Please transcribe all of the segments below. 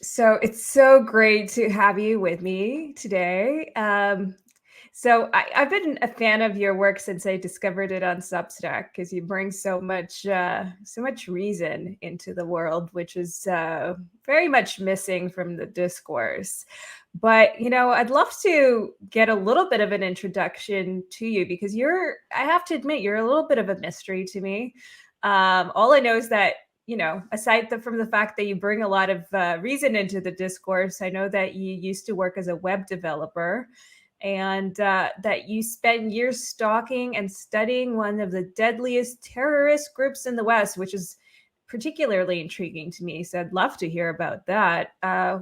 So it's so great to have you with me today. So I've been a fan of your work since I discovered it on Substack because you bring so much reason into the world, which is very much missing from the discourse. But I'd love to get a little bit of an introduction to you because I have to admit, you're a little bit of a mystery to me. All I know is that aside from the fact that you bring a lot of reason into the discourse, I know that you used to work as a web developer and that you spent years stalking and studying one of the deadliest terrorist groups in the West, which is particularly intriguing to me. So I'd love to hear about that.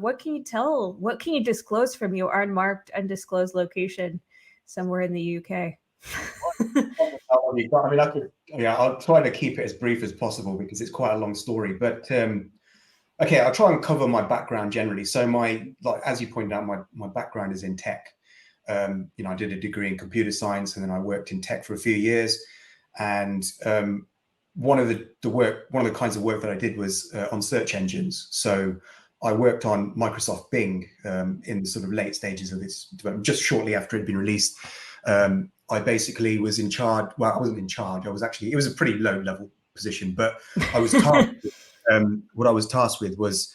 What can you disclose from your unmarked, undisclosed location somewhere in the UK? I'll try to keep it as brief as possible because it's quite a long story. But okay, I'll try and cover my background generally. So as you pointed out, my background is in tech. I did a degree in computer science, and then I worked in tech for a few years. And one of the kinds of work that I did was on search engines. So I worked on Microsoft Bing in the sort of late stages of its development, just shortly after it had been released. I basically was in charge. Well, I wasn't in charge. It was a pretty low level position, but I was tasked what I was tasked with was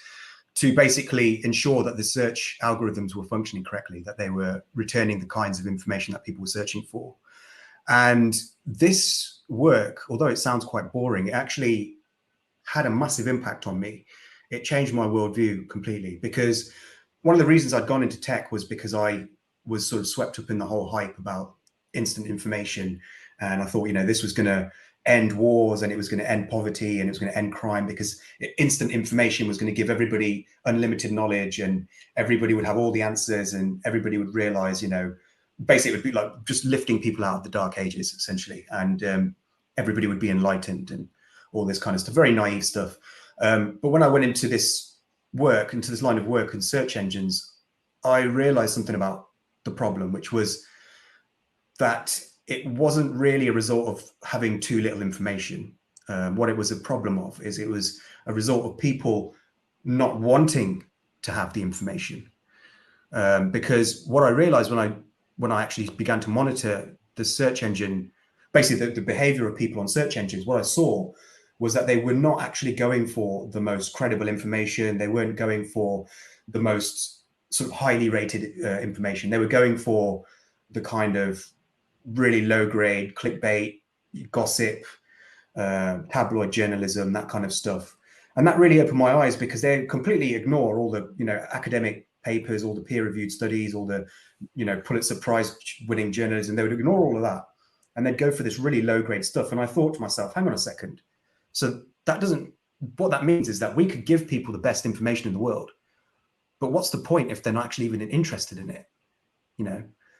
to basically ensure that the search algorithms were functioning correctly, that they were returning the kinds of information that people were searching for. And this work, although it sounds quite boring, it actually had a massive impact on me. It changed my worldview completely, because one of the reasons I'd gone into tech was because I was sort of swept up in the whole hype about instant information. And I thought, this was going to end wars, and it was going to end poverty, and it was going to end crime, because instant information was going to give everybody unlimited knowledge, and everybody would have all the answers, and everybody would realize, basically it would be like just lifting people out of the dark ages, essentially. And everybody would be enlightened and all this kind of stuff, very naive stuff. But when I went into this line of work in search engines, I realized something about the problem, which was that it wasn't really a result of having too little information. What it was a problem of is it was a result of people not wanting to have the information. Because what I realized when I actually began to monitor the search engine, basically the behavior of people on search engines, what I saw was that they were not actually going for the most credible information. They weren't going for the most sort of highly rated information. They were going for the kind of really low grade clickbait, gossip, tabloid journalism, that kind of stuff. And that really opened my eyes, because they completely ignore all the academic papers, all the peer reviewed studies, all the Pulitzer Prize winning journalism. They would ignore all of that, and they'd go for this really low grade stuff. And I thought to myself, hang on a second. So what that means is that we could give people the best information in the world, but what's the point if they're not actually even interested in it?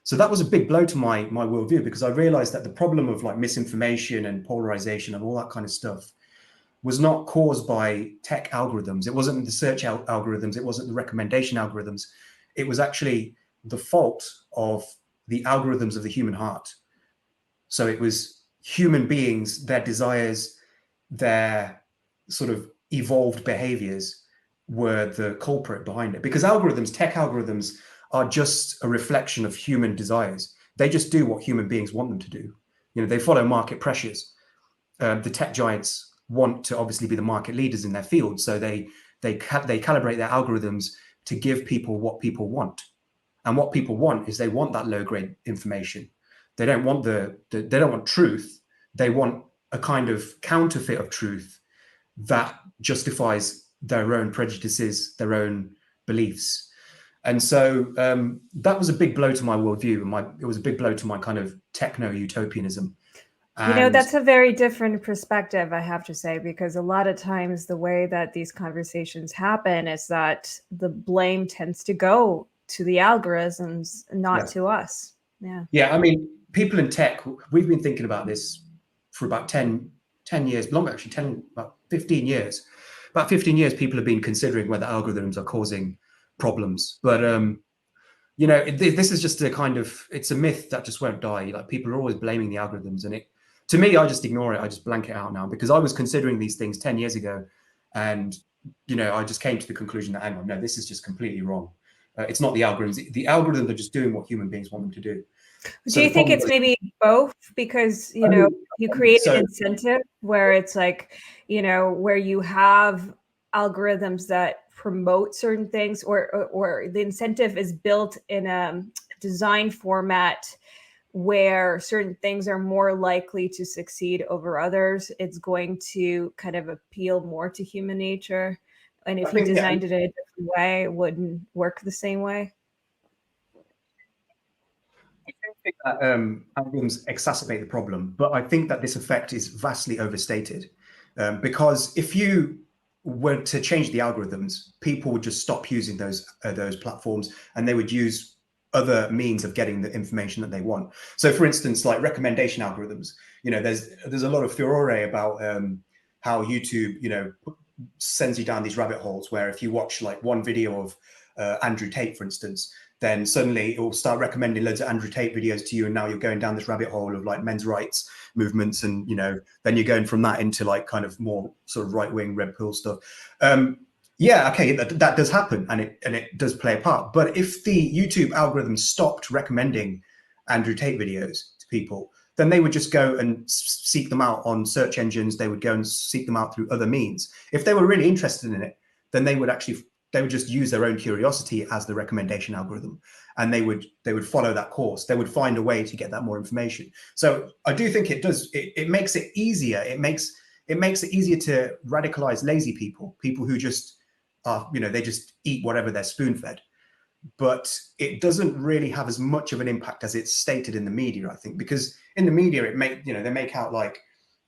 So that was a big blow to my worldview, because I realized that the problem of like misinformation and polarization and all that kind of stuff was not caused by tech algorithms. It wasn't the search algorithms. It wasn't the recommendation algorithms. It was actually the fault of the algorithms of the human heart. So it was human beings, their desires, their sort of evolved behaviors were the culprit behind it. Because tech algorithms, are just a reflection of human desires. They just do what human beings want them to do. They follow market pressures. The tech giants want to obviously be the market leaders in their field, so they calibrate their algorithms to give people what people want. And what people want is they want that low grade information. They don't want they don't want truth. They want a kind of counterfeit of truth that justifies their own prejudices, their own beliefs. And so that was a big blow to my worldview, and it was a big blow to my kind of techno-utopianism. That's a very different perspective, I have to say, because a lot of times the way that these conversations happen is that the blame tends to go to the algorithms, not to us. Yeah, I mean, people in tech, we've been thinking about this for about 10 years, longer actually, about 15 years. About 15 years, people have been considering whether algorithms are causing problems. But this is just it's a myth that just won't die. Like, people are always blaming the algorithms, and to me, I just ignore it. I just blank it out now, because I was considering these things 10 years ago, and I just came to the conclusion that, hang on, no, this is just completely wrong. It's not the algorithms. The algorithms are just doing what human beings want them to do. Do you think it's maybe both? Because, you create an incentive where it's like, where you have algorithms that promote certain things, or the incentive is built in a design format where certain things are more likely to succeed over others. It's going to kind of appeal more to human nature. And if you designed it in a different way, it wouldn't work the same way. I don't think that algorithms exacerbate the problem, but I think that this effect is vastly overstated. Because if you were to change the algorithms, people would just stop using those platforms, and they would use other means of getting the information that they want. So, for instance, like recommendation algorithms, there's a lot of furore about how YouTube, sends you down these rabbit holes where if you watch like one video of Andrew Tate, for instance, then suddenly it will start recommending loads of Andrew Tate videos to you, and now you're going down this rabbit hole of like men's rights movements, and then you're going from that into like kind of more sort of right-wing red pill stuff. Yeah, okay, that does happen, and it does play a part. But if the YouTube algorithm stopped recommending Andrew Tate videos to people, then they would just go and seek them out on search engines. They would go and seek them out through other means. If they were really interested in it, then they would just use their own curiosity as the recommendation algorithm, and they would follow that course. They would find a way to get that more information. So I do think it does. It makes it easier. It makes it easier to radicalize lazy people who just are, they just eat whatever they're spoon fed. But it doesn't really have as much of an impact as it's stated in the media, I think, because in the media they make out like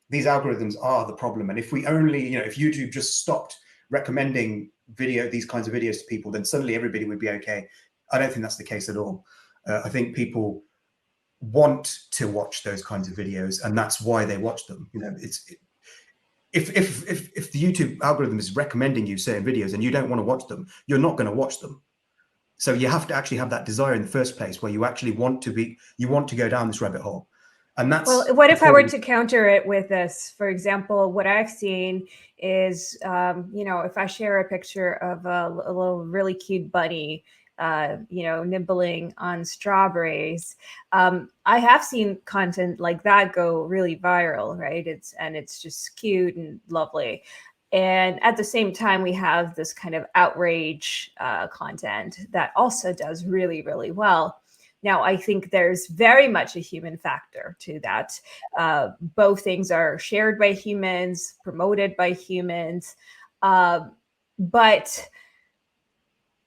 these algorithms are the problem, and if we only, if YouTube just stopped recommending these kinds of videos to people, then suddenly everybody would be okay. I don't think that's the case at all. I think people want to watch those kinds of videos, and that's why they watch them. If the YouTube algorithm is recommending you certain videos and you don't want to watch them, you're not going to watch them. So you have to actually have that desire in the first place, where you actually want to go down this rabbit hole. And that's, well, what if I were to counter it with this? For example, what I've seen is, if I share a picture of a little really cute bunny, nibbling on strawberries, I have seen content like that go really viral, right? It's just cute and lovely. And at the same time, we have this kind of outrage content that also does really, really well. Now, I think there's very much a human factor to that. Both things are shared by humans, promoted by humans. But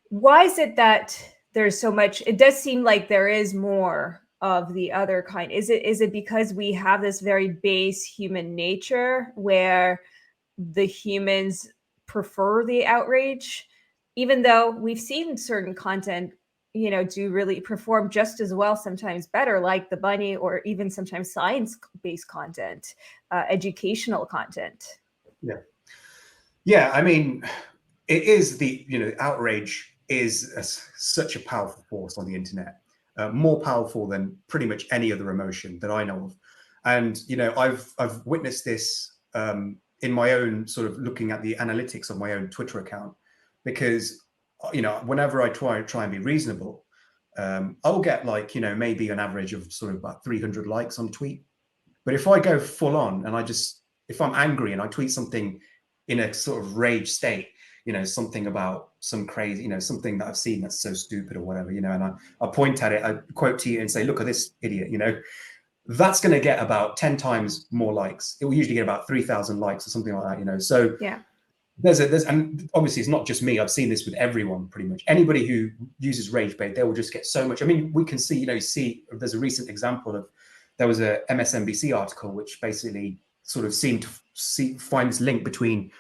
why is it that there's so much? It does seem like there is more of the other kind. Is it because we have this very base human nature where the humans prefer the outrage, even though we've seen certain content do really perform just as well, sometimes better, like the bunny, or even sometimes science-based content, educational content? Yeah. I mean, it is outrage is such a powerful force on the internet, more powerful than pretty much any other emotion that I know of. And I've witnessed this in my own sort of looking at the analytics of my own Twitter account, because whenever I try and be reasonable, I'll get like, maybe an average of sort of about 300 likes on a tweet. But if I go full on and if I'm angry and I tweet something in a sort of rage state, something about some crazy, something that I've seen that's so stupid or whatever, and I point at it, I quote to you and say, look at this idiot, that's going to get about 10 times more likes. It will usually get about 3,000 likes or something like that, So yeah. And obviously it's not just me. I've seen this with everyone, pretty much. Anybody who uses rage bait, they will just get so much. I mean, we can see, there's a recent example of, there was a MSNBC article which basically sort of seemed to find this link between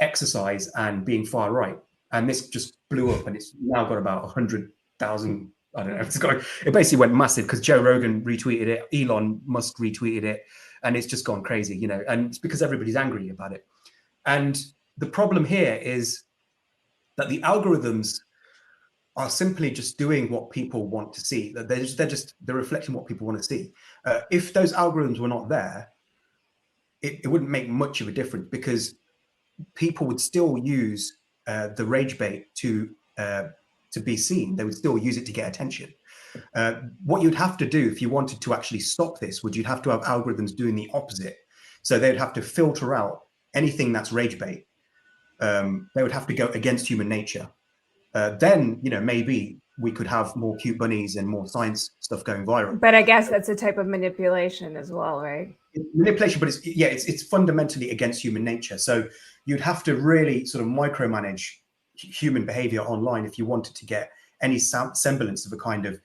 exercise and being far right, and this just blew up, and it's now got about 100,000. I don't know. It basically went massive because Joe Rogan retweeted it, Elon Musk retweeted it, and it's just gone crazy, And it's because everybody's angry about it. And the problem here is that the algorithms are simply just doing what people want to see. They're reflecting what people want to see. If those algorithms were not there, it wouldn't make much of a difference, because people would still use the rage bait to be seen. They would still use it to get attention. What you'd have to do if you wanted to actually stop this would you'd have to have algorithms doing the opposite. So they'd have to filter out anything that's rage bait. They would have to go against human nature. Then, maybe we could have more cute bunnies and more science stuff going viral. But I guess that's a type of manipulation as well, right? Manipulation, but it's fundamentally against human nature. So you'd have to really sort of micromanage human behavior online if you wanted to get any semblance of a kind of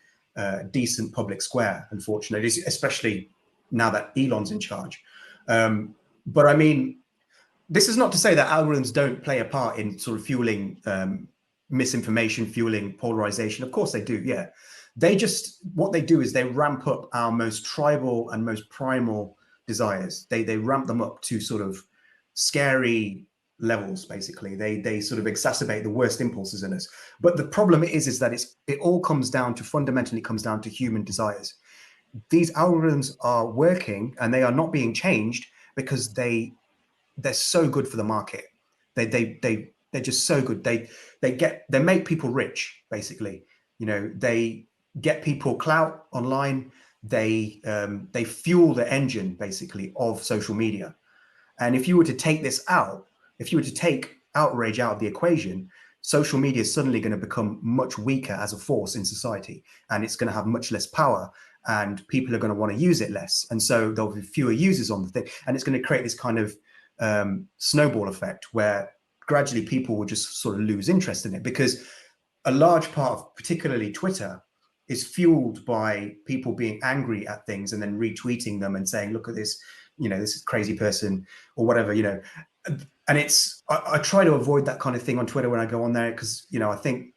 decent public square, unfortunately, especially now that Elon's in charge. But I mean, this is not to say that algorithms don't play a part in sort of fueling misinformation, fueling polarization. Of course they do, yeah. What they do is they ramp up our most tribal and most primal desires. They ramp them up to sort of scary levels, basically. They sort of exacerbate the worst impulses in us. But the problem is that it all fundamentally comes down to human desires. These algorithms are working and they are not being changed because they're so good for the market. They're just so good. They make people rich, basically. They get people clout online. They fuel the engine, basically, of social media. And if you were to take this out, if you were to take outrage out of the equation, social media is suddenly going to become much weaker as a force in society, and it's going to have much less power, and people are going to want to use it less. And so there'll be fewer users on the thing, and it's going to create this kind of snowball effect where gradually people will just sort of lose interest in it, because a large part of particularly Twitter is fueled by people being angry at things and then retweeting them and saying, look at this, this crazy person or whatever, and I try to avoid that kind of thing on Twitter when I go on there, because, I think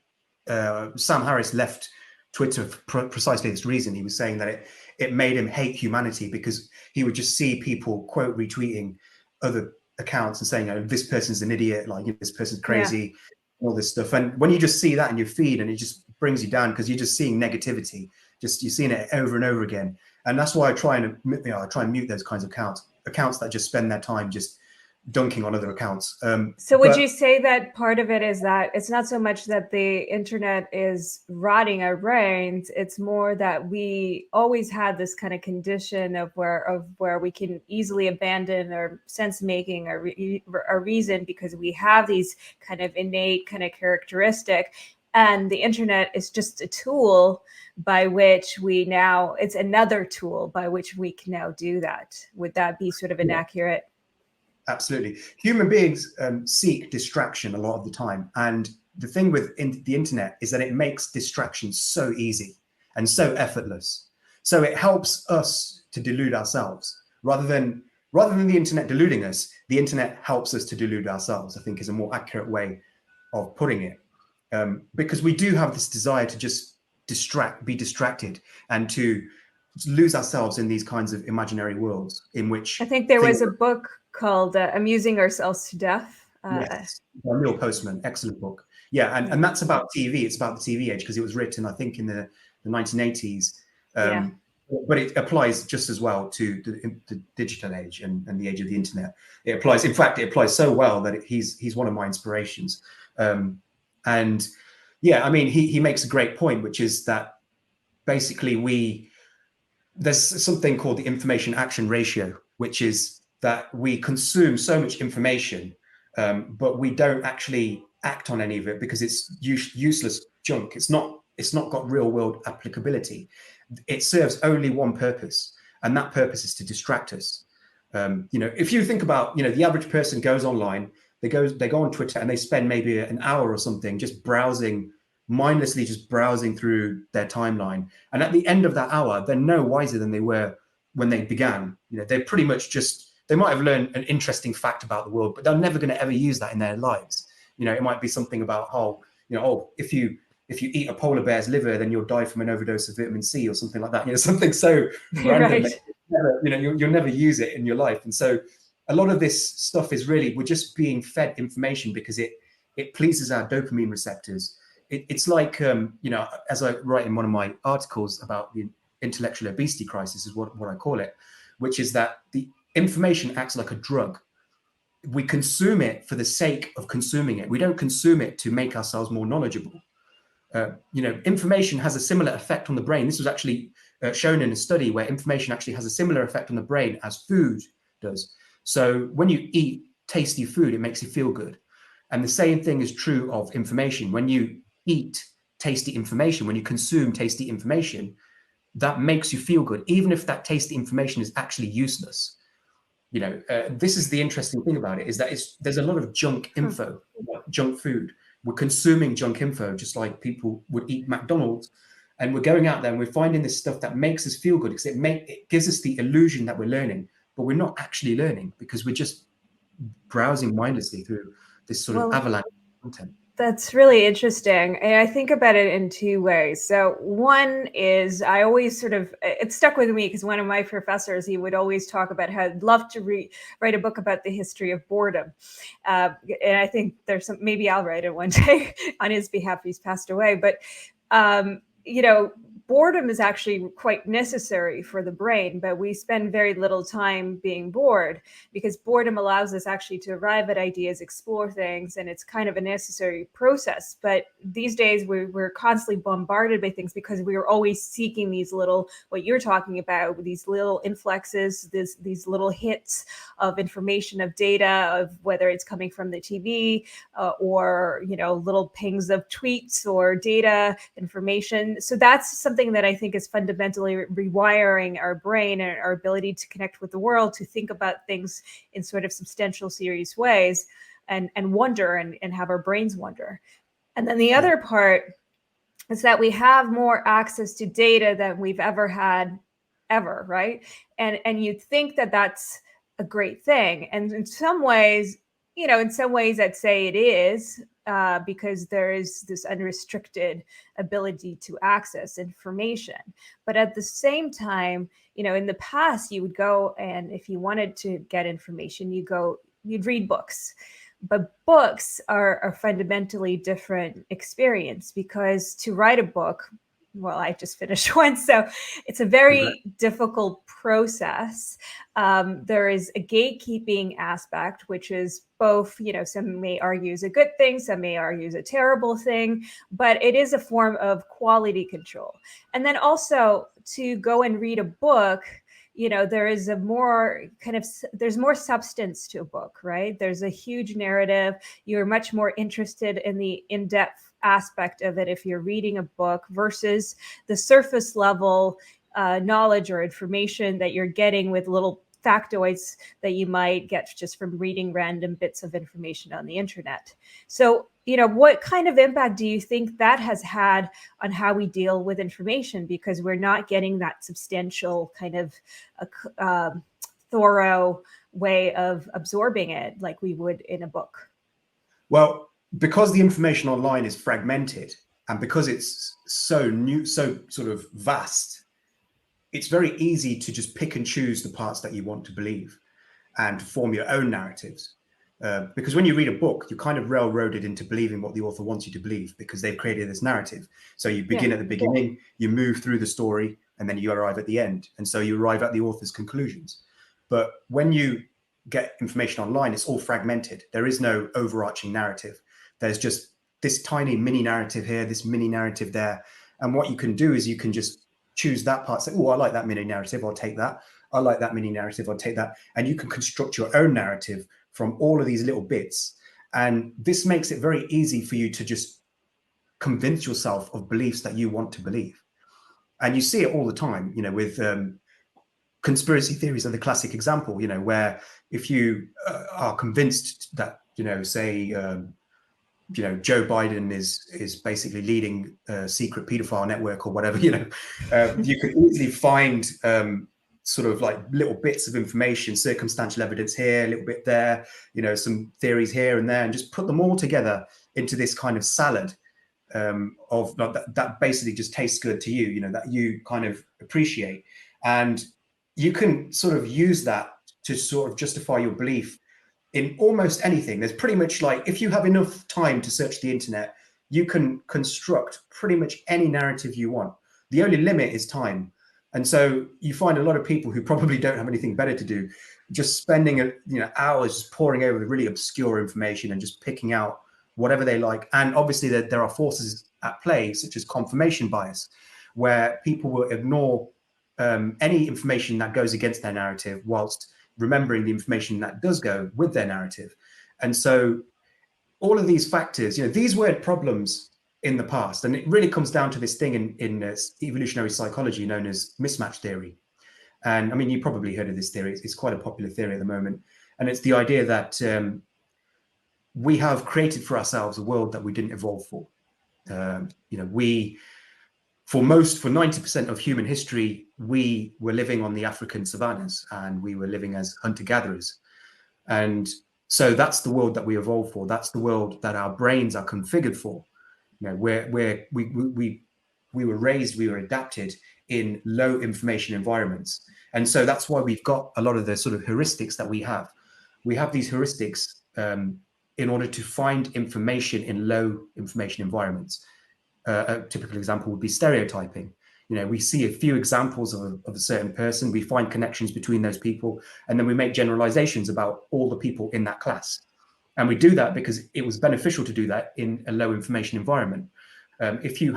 Sam Harris left Twitter for precisely this reason. He was saying that it made him hate humanity, because he would just see people quote retweeting other accounts and saying, this person's an idiot, like, this person's crazy, all this stuff. And when you just see that in your feed, and it just brings you down, because you're just seeing negativity, you're seeing it over and over again. And that's why I try and mute those kinds of accounts that just spend their time just dunking on other accounts. So would you say that part of it is that it's not so much that the internet is rotting our brains, it's more that we always had this kind of condition of where we can easily abandon our sense making, our reason, because we have these kind of innate kind of characteristic, and the internet is just a tool by which it's another tool by which we can now do that. Would that be sort of inaccurate? Absolutely. Human beings seek distraction a lot of the time. And the thing with the internet is that it makes distraction so easy and so effortless. So it helps us to delude ourselves rather than the internet deluding us. The internet helps us to delude ourselves, I think, is a more accurate way of putting it. Because we do have this desire to just be distracted, and to lose ourselves in these kinds of imaginary worlds in which I think there was a book called Amusing Ourselves to Death. Yes, Neil Postman, excellent book. Yeah, and that's about TV. It's about the TV age, because it was written, I think, in the 1980s. But it applies just as well to the digital age and the age of the internet. It applies, in fact, it applies so well that he's one of my inspirations. And yeah, I mean, he makes a great point, which is that basically there's something called the information action ratio, which is that we consume so much information, but we don't actually act on any of it because it's useless junk. It's not got real world applicability. It serves only one purpose, and that purpose is to distract us. If you think about, the average person goes online, they go on Twitter and they spend maybe an hour or something just mindlessly browsing through their timeline. And at the end of that hour, they're no wiser than they were when they began. They're pretty much they might have learned an interesting fact about the world, but they're never going to ever use that in their lives. It might be something about if you eat a polar bear's liver, then you'll die from an overdose of vitamin C or something like that. Something so random that you'll never use it in your life. And so a lot of this stuff is really, we're just being fed information because it pleases our dopamine receptors. It's like, as I write in one of my articles about the intellectual obesity crisis, is what I call it, which is that the information acts like a drug. we consume it for the sake of consuming it. We don't consume it to make ourselves more knowledgeable. Information has a similar effect on the brain. This was actually shown in a study where information actually has a similar effect on the brain as food does. So when you eat tasty food, it makes you feel good. And the same thing is true of information. When you eat tasty information, when you consume tasty information, that makes you feel good, even if that tasty information is actually useless. This is the interesting thing about it, is that there's a lot of junk info, junk food. We're consuming junk info just like people would eat McDonald's, and we're going out there and we're finding this stuff that makes us feel good because it gives us the illusion that we're learning, but we're not actually learning because we're just browsing mindlessly through this sort of avalanche of content. That's really interesting. And I think about it in two ways. So one is I always it stuck with me because one of my professors, he would always talk about how I'd love to write a book about the history of boredom. And I think maybe I'll write it one day on his behalf. He's passed away. But, boredom is actually quite necessary for the brain, but we spend very little time being bored because boredom allows us actually to arrive at ideas, explore things, and it's kind of a necessary process. But these days we're constantly bombarded by things because we are always seeking these little, what you're talking about, these little influxes, these little hits of information, of data, of whether it's coming from the TV or, little pings of tweets or data information. So that's something that I think is fundamentally rewiring our brain and our ability to connect with the world, to think about things in sort of substantial, serious ways and wonder and have our brains wonder. And then the other part is that we have more access to data than we've ever had, right? And you'd think that that's a great thing. And in some ways, I'd say it is, because there is this unrestricted ability to access information. But at the same time, in the past, you would go and if you wanted to get information, you'd read books. But books are a fundamentally different experience because to write a book, well, I just finished one, so it's a very difficult process. There is a gatekeeping aspect, which is both, some may argue is a good thing, some may argue is a terrible thing, but it is a form of quality control. And then also to go and read a book, there is there's more substance to a book, right? There's a huge narrative. You're much more interested in the in-depth aspect of it if you're reading a book versus the surface level knowledge or information that you're getting with little factoids that you might get just from reading random bits of information on the internet. So, what kind of impact do you think that has had on how we deal with information? Because we're not getting that substantial kind of thorough way of absorbing it like we would in a book. Well, because the information online is fragmented and because it's so new, so sort of vast, it's very easy to just pick and choose the parts that you want to believe and form your own narratives. Because when you read a book, you're kind of railroaded into believing what the author wants you to believe because they've created this narrative. So you begin at the beginning, you move through the story, and then you arrive at the end. And so you arrive at the author's conclusions. But when you get information online, it's all fragmented. There is no overarching narrative. There's just this tiny mini narrative here, this mini narrative there. And what you can do is you can just choose that part, say, oh, I like that mini narrative, I'll take that. I like that mini narrative, I'll take that. And you can construct your own narrative from all of these little bits. And this makes it very easy for you to just convince yourself of beliefs that you want to believe. And you see it all the time, with conspiracy theories are the classic example, where if you are convinced that, say, Joe Biden is basically leading a secret pedophile network or whatever, you could easily find sort of like little bits of information, circumstantial evidence here, a little bit there, some theories here and there, and just put them all together into this kind of salad of that basically just tastes good to you, that you kind of appreciate. And you can sort of use that to sort of justify your belief in almost anything. There's pretty much like, if you have enough time to search the internet, you can construct pretty much any narrative you want. The only limit is time. And so you find a lot of people who probably don't have anything better to do just spending hours just poring over the really obscure information and just picking out whatever they like. And obviously there are forces at play, such as confirmation bias, where people will ignore any information that goes against their narrative whilst remembering the information that does go with their narrative. And so all of these factors, these weren't problems in the past. And it really comes down to this thing in evolutionary psychology known as mismatch theory. And I mean, you probably heard of this theory. It's quite a popular theory at the moment. And it's the idea that we have created for ourselves a world that we didn't evolve for. For 90% of human history, we were living on the African savannas and we were living as hunter-gatherers. And so that's the world that we evolved for. That's the world that our brains are configured for. We were raised, we were adapted in low information environments. And so that's why we've got a lot of the sort of heuristics that we have. We have these heuristics in order to find information in low information environments. A typical example would be stereotyping. We see a few examples of a certain person, we find connections between those people, and then we make generalizations about all the people in that class. And we do that because it was beneficial to do that in a low information environment. If you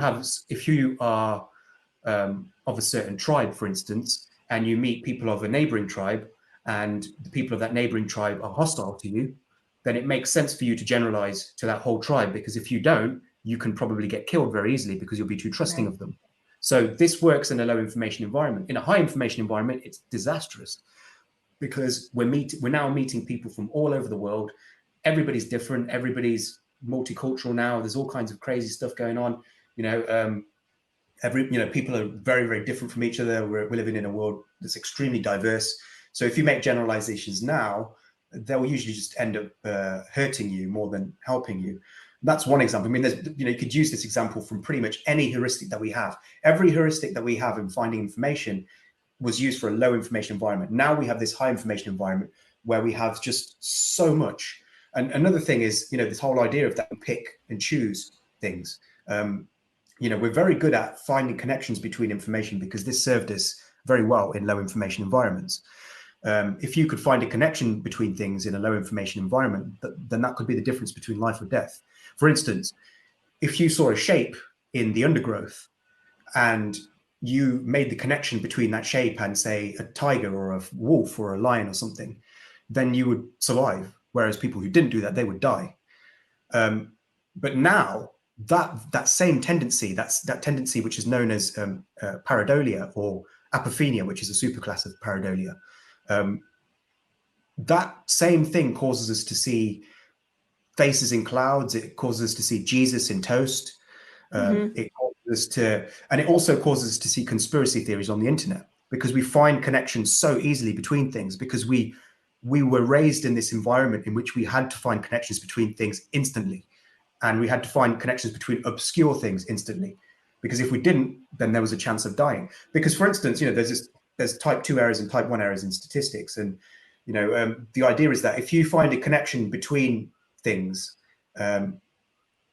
are of a certain tribe, for instance, and you meet people of a neighboring tribe, and the people of that neighboring tribe are hostile to you, then it makes sense for you to generalize to that whole tribe, because if you don't, you can probably get killed very easily because you'll be too trusting of them. So this works in a low information environment. In a high information environment, it's disastrous because we're now meeting people from all over the world. Everybody's different. Everybody's multicultural now. There's all kinds of crazy stuff going on. People are very, very different from each other. We're living in a world that's extremely diverse. So if you make generalizations now, they'll usually just end up hurting you more than helping you. That's one example. I mean, you could use this example from pretty much any heuristic that we have. Every heuristic that we have in finding information was used for a low information environment. Now we have this high information environment where we have just so much. And another thing is, this whole idea of that we pick and choose things. We're very good at finding connections between information because this served us very well in low information environments. If you could find a connection between things in a low information environment, then that could be the difference between life or death. For instance, if you saw a shape in the undergrowth and you made the connection between that shape and, say, a tiger or a wolf or a lion or something, then you would survive. Whereas people who didn't do that, they would die. But now that same tendency, that tendency which is known as pareidolia or apophenia, which is a superclass of pareidolia, that same thing causes us to see faces in clouds. It causes us to see Jesus in toast. It also causes us to see conspiracy theories on the internet because we find connections so easily between things because we were raised in this environment in which we had to find connections between things instantly, and we had to find connections between obscure things instantly, because if we didn't, then there was a chance of dying. Because, for instance, there's type 2 errors and type 1 errors in statistics, and the idea is that if you find a connection between things,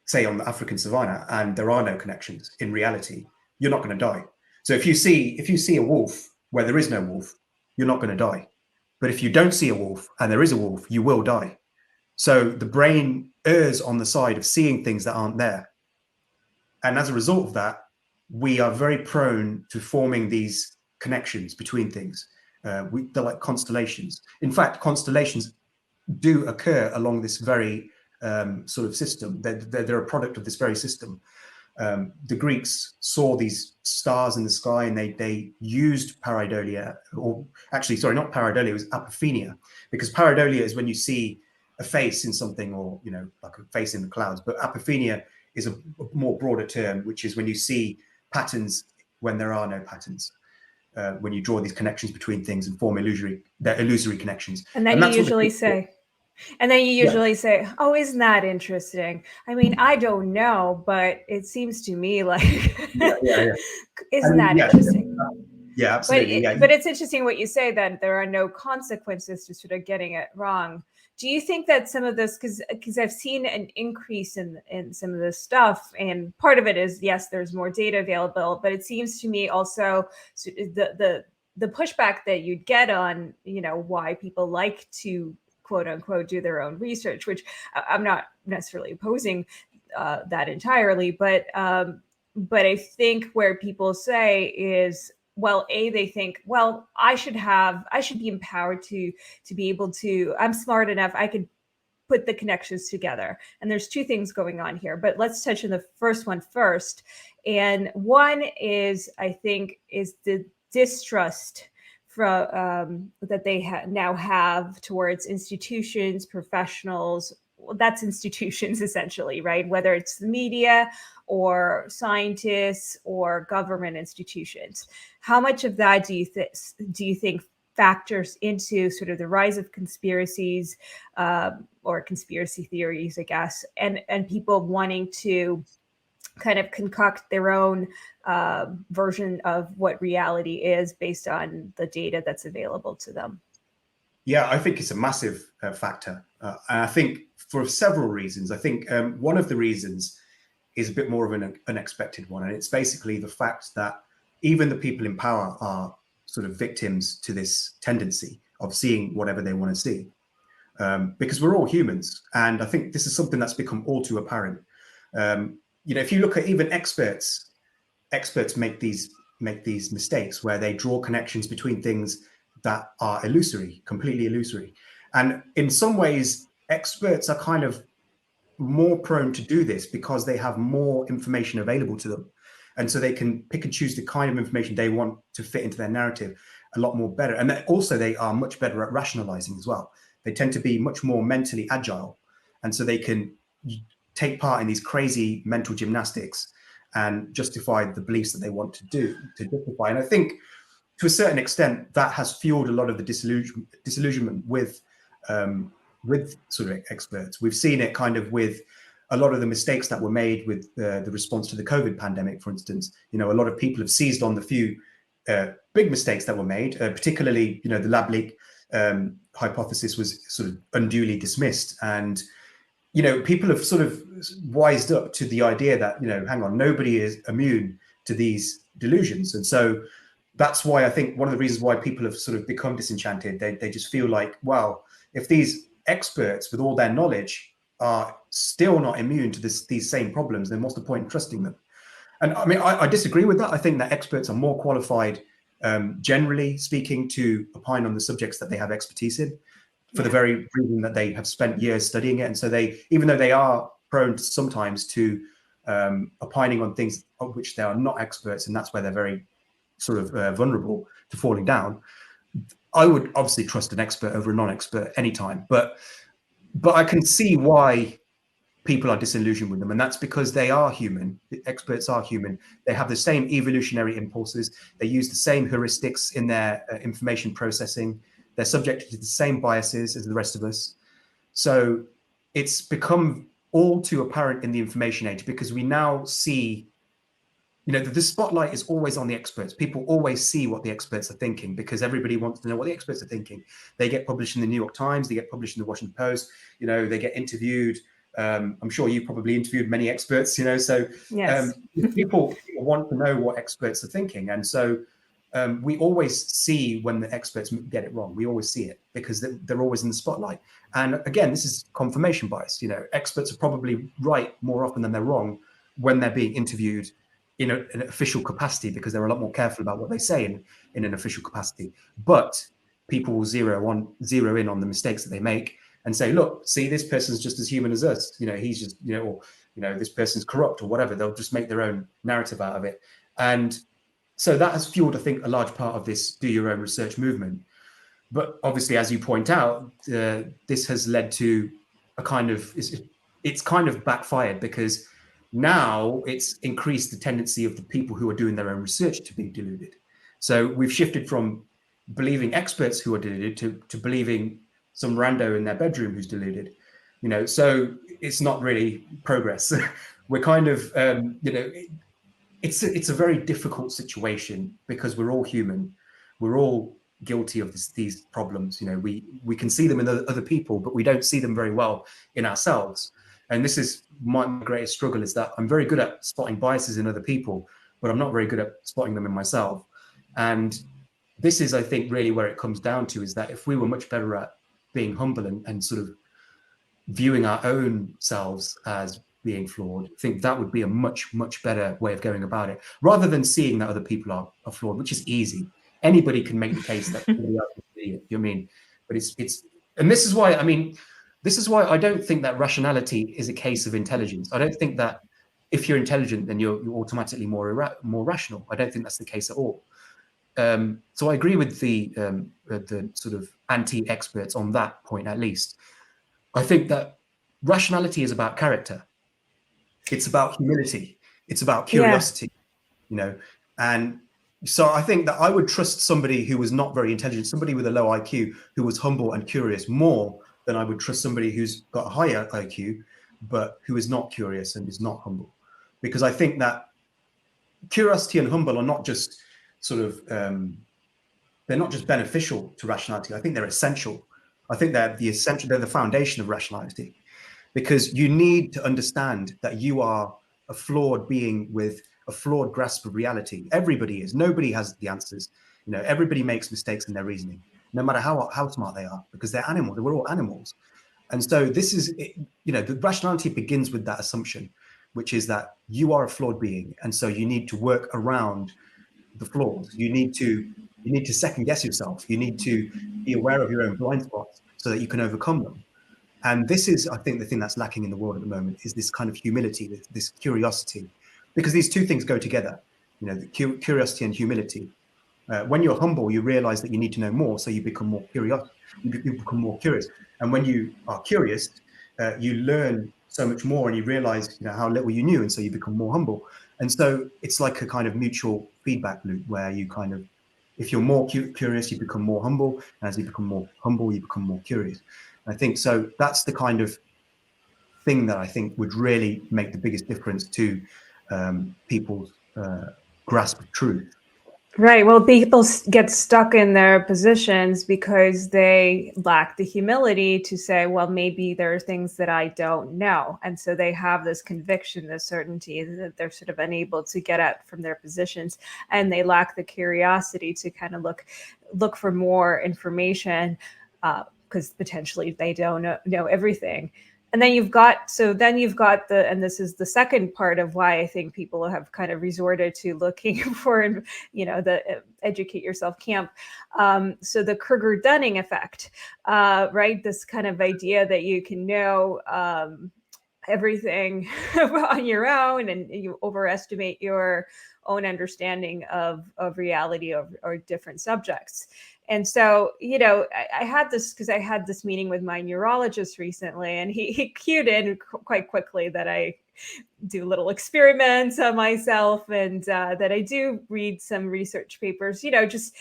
say on the African savannah, and there are no connections in reality, you're not going to die. So if you see a wolf where there is no wolf, you're not going to die. But if you don't see a wolf and there is a wolf, you will die. So the brain errs on the side of seeing things that aren't there. And as a result of that, we are very prone to forming these connections between things. They're like constellations. In fact, constellations do occur along this very sort of system. They're a product of this very system. The Greeks saw these stars in the sky, and they used pareidolia, or actually, sorry, not pareidolia, it was apophenia, because pareidolia is when you see a face in something, or like a face in the clouds. But apophenia is a more broader term, which is when you see patterns when there are no patterns. When you draw these connections between things and form illusory connections. And then you usually say, oh, isn't that interesting? I mean, I don't know, but it seems to me like, isn't that interesting? Yeah, absolutely. But it's interesting what you say, that there are no consequences to sort of getting it wrong. Do you think that some of this, because I've seen an increase in some of this stuff, and part of it is, yes, there's more data available, but it seems to me also the the pushback that you'd get on, why people like to quote unquote do their own research, which I'm not necessarily opposing that entirely, but I think where people say is, well, they think, well, I should be empowered to be able to, I'm smart enough, I could put the connections together. And there's two things going on here, but let's touch on the first one first. And one is, I think, is the distrust from that they now have towards institutions, professionals. Well, that's institutions essentially, right? Whether it's the media or scientists or government institutions. How much of that do you think factors into sort of the rise of conspiracies or conspiracy theories, I guess, and people wanting to kind of concoct their own version of what reality is based on the data that's available to them? Yeah, I think it's a massive factor. And I think for several reasons. I think one of the reasons is a bit more of an unexpected one. And it's basically the fact that even the people in power are sort of victims to this tendency of seeing whatever they want to see. Because we're all humans. And I think this is something that's become all too apparent. If you look at even experts make these mistakes where they draw connections between things that are illusory, completely illusory. And in some ways, experts are kind of more prone to do this because they have more information available to them. And so they can pick and choose the kind of information they want to fit into their narrative a lot more better. And also they are much better at rationalizing as well. They tend to be much more mentally agile. And so they can take part in these crazy mental gymnastics and justify the beliefs that they want to justify. And I think to a certain extent, that has fueled a lot of the disillusionment with sort of experts. We've seen it kind of with a lot of the mistakes that were made with the response to the COVID pandemic, for instance. A lot of people have seized on the few big mistakes that were made, particularly, the lab leak hypothesis was sort of unduly dismissed. And, people have sort of wised up to the idea that, hang on, nobody is immune to these delusions. And so that's why I think one of the reasons why people have sort of become disenchanted, they just feel like, well, if these experts with all their knowledge are still not immune to these same problems, then what's the point in trusting them? And I mean, I disagree with that. I think that experts are more qualified, generally speaking, to opine on the subjects that they have expertise in, for the very reason that they have spent years studying it. And so even though they are prone sometimes to opining on things of which they are not experts, and that's where they're very sort of vulnerable to falling down, I would obviously trust an expert over a non-expert anytime. But I can see why people are disillusioned with them, and that's because they are human. The experts are human. They have the same evolutionary impulses. They use the same heuristics in their information processing. They're subjected to the same biases as the rest of us. So it's become all too apparent in the information age, because we now see, the spotlight is always on the experts. People always see what the experts are thinking because everybody wants to know what the experts are thinking. They get published in the New York Times, they get published in the Washington Post, they get interviewed. I'm sure you probably interviewed many experts, so yes. People want to know what experts are thinking. And so we always see when the experts get it wrong. We always see it because they're always in the spotlight. And again, this is confirmation bias. Experts are probably right more often than they're wrong when they're being interviewed in an official capacity, because they're a lot more careful about what they say in an official capacity. But people will zero in on the mistakes that they make and say, look, see, this person's just as human as us. He's just, or this person's corrupt or whatever. They'll just make their own narrative out of it. And so that has fueled, I think, a large part of this do your own research movement. But obviously, as you point out, this has led to a kind of, it's kind of backfired, because now it's increased the tendency of the people who are doing their own research to be deluded. So we've shifted from believing experts who are deluded to believing some rando in their bedroom who's deluded. So it's not really progress. We're kind of, it's a very difficult situation because we're all human. We're all guilty of these problems. We can see them in other people, but we don't see them very well in ourselves. And this is my greatest struggle, is that I'm very good at spotting biases in other people, but I'm not very good at spotting them in myself. And this is, I think, really where it comes down to, is that if we were much better at being humble and sort of viewing our own selves as being flawed, I think that would be a much, much better way of going about it, rather than seeing that other people are flawed, which is easy. Anybody can make the case that somebody else is an idiot, you know what I mean? But and this is why, I mean, this is why I don't think that rationality is a case of intelligence. I don't think that if you're intelligent, then you're automatically more rational. I don't think that's the case at all. So I agree with the sort of anti-experts on that point, at least. I think that rationality is about character. It's about humility. It's about curiosity, you know. And so I think that I would trust somebody who was not very intelligent, somebody with a low IQ, who was humble and curious, more than I would trust somebody who's got a higher IQ, but who is not curious and is not humble. Because I think that curiosity and humble are not just sort of, they're not just beneficial to rationality. I think they're essential. I think they're the foundation of rationality, because you need to understand that you are a flawed being with a flawed grasp of reality. Everybody is. Nobody has the answers. You know, everybody makes mistakes in their reasoning, no matter how smart they are, because they're animals. We're all animals. And so this is, you know, the rationality begins with that assumption, which is that you are a flawed being. And so you need to work around the flaws. You need to second guess yourself. You need to be aware of your own blind spots so that you can overcome them. And this is, I think, the thing that's lacking in the world at the moment, is this kind of humility, this curiosity, because these two things go together, you know, the curiosity and humility. When you're humble, you realize that you need to know more, so you become more curious. You become more curious, and when you are curious, you learn so much more, and you realize, you know, how little you knew, and so you become more humble. And so it's like a kind of mutual feedback loop where you kind of, if you're more curious, you become more humble, and as you become more humble, you become more curious. I think so. That's the kind of thing that I think would really make the biggest difference to people's grasp of truth. Right. Well, people get stuck in their positions because they lack the humility to say, well, maybe there are things that I don't know. And so they have this conviction, this certainty that they're sort of unable to get at from their positions. And they lack the curiosity to kind of look for more information, because potentially they don't know everything. And then you've got the, and this is the second part of why I think people have kind of resorted to looking for, you know, the educate yourself camp. So the Kruger-Dunning effect, right? This kind of idea that you can know everything on your own, and you overestimate your own understanding of reality or different subjects. And so, you know, I had this because I had this meeting with my neurologist recently, and he cued in quite quickly that I do little experiments on myself, and that I do read some research papers, you know, just,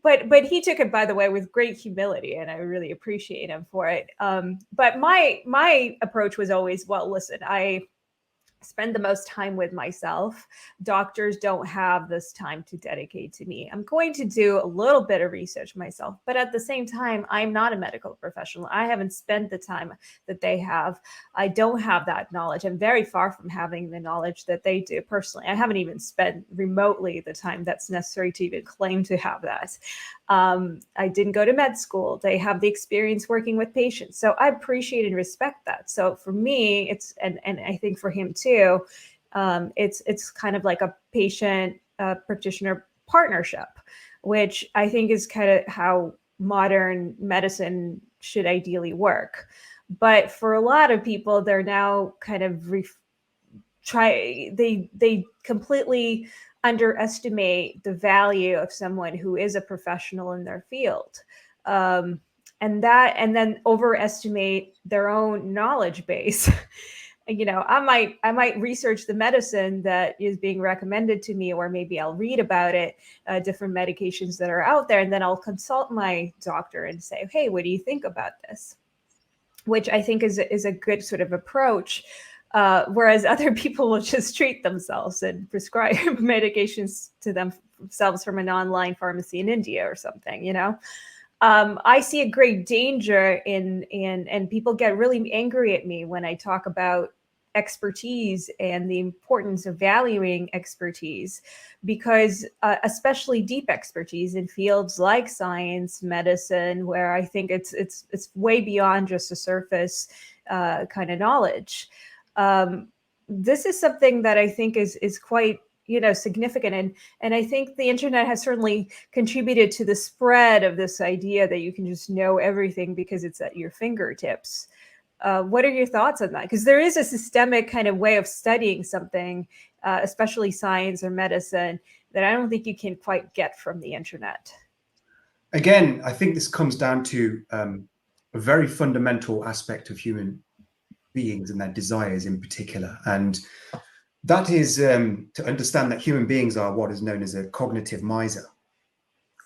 but he took it, by the way, with great humility, and I really appreciate him for it. But my approach was always, well, listen, I spend the most time with myself. Doctors don't have this time to dedicate to me. I'm going to do a little bit of research myself, but at the same time, I'm not a medical professional. I haven't spent the time that they have. I don't have that knowledge. I'm very far from having the knowledge that they do personally. I haven't even spent remotely the time that's necessary to even claim to have that. I didn't go to med school. They have the experience working with patients. So I appreciate and respect that. So for me, it's, and I think for him too, it's kind of like a patient practitioner partnership, which I think is kind of how modern medicine should ideally work. But for a lot of people, they're now kind of they completely underestimate the value of someone who is a professional in their field, and then overestimate their own knowledge base. You know, I might research the medicine that is being recommended to me, or maybe I'll read about it, different medications that are out there, and then I'll consult my doctor and say, hey, what do you think about this? Which I think is a good sort of approach. Whereas other people will just treat themselves and prescribe medications to themselves from an online pharmacy in India or something, you know. I see a great danger in, and people get really angry at me when I talk about expertise and the importance of valuing expertise, because especially deep expertise in fields like science, medicine, where I think it's way beyond just a surface kind of knowledge. This is something that I think is quite significant, and I think the internet has certainly contributed to the spread of this idea that you can just know everything because it's at your fingertips. What are your thoughts on that? Because there is a systemic kind of way of studying something, especially science or medicine, that I don't think you can quite get from the internet. Again, I think this comes down to a very fundamental aspect of human beings and their desires in particular. And that is to understand that human beings are what is known as a cognitive miser.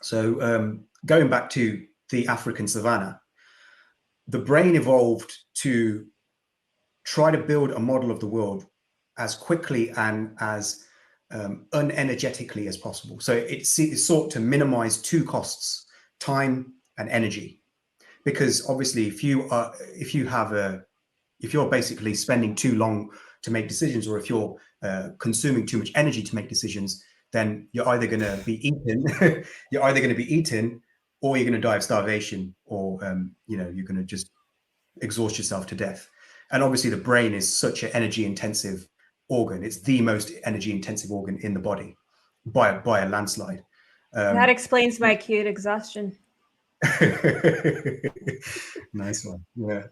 So going back to the African savannah, the brain evolved to try to build a model of the world as quickly and as unenergetically as possible. So it sought to minimize two costs: time and energy. Because obviously, if you're basically spending too long to make decisions, or if you're consuming too much energy to make decisions, then you're either going to be eaten, or you're going to die of starvation, or you're going to just exhaust yourself to death. And obviously, the brain is such an energy-intensive organ; it's the most energy-intensive organ in the body by a landslide. That explains my acute exhaustion. Nice one. Yeah.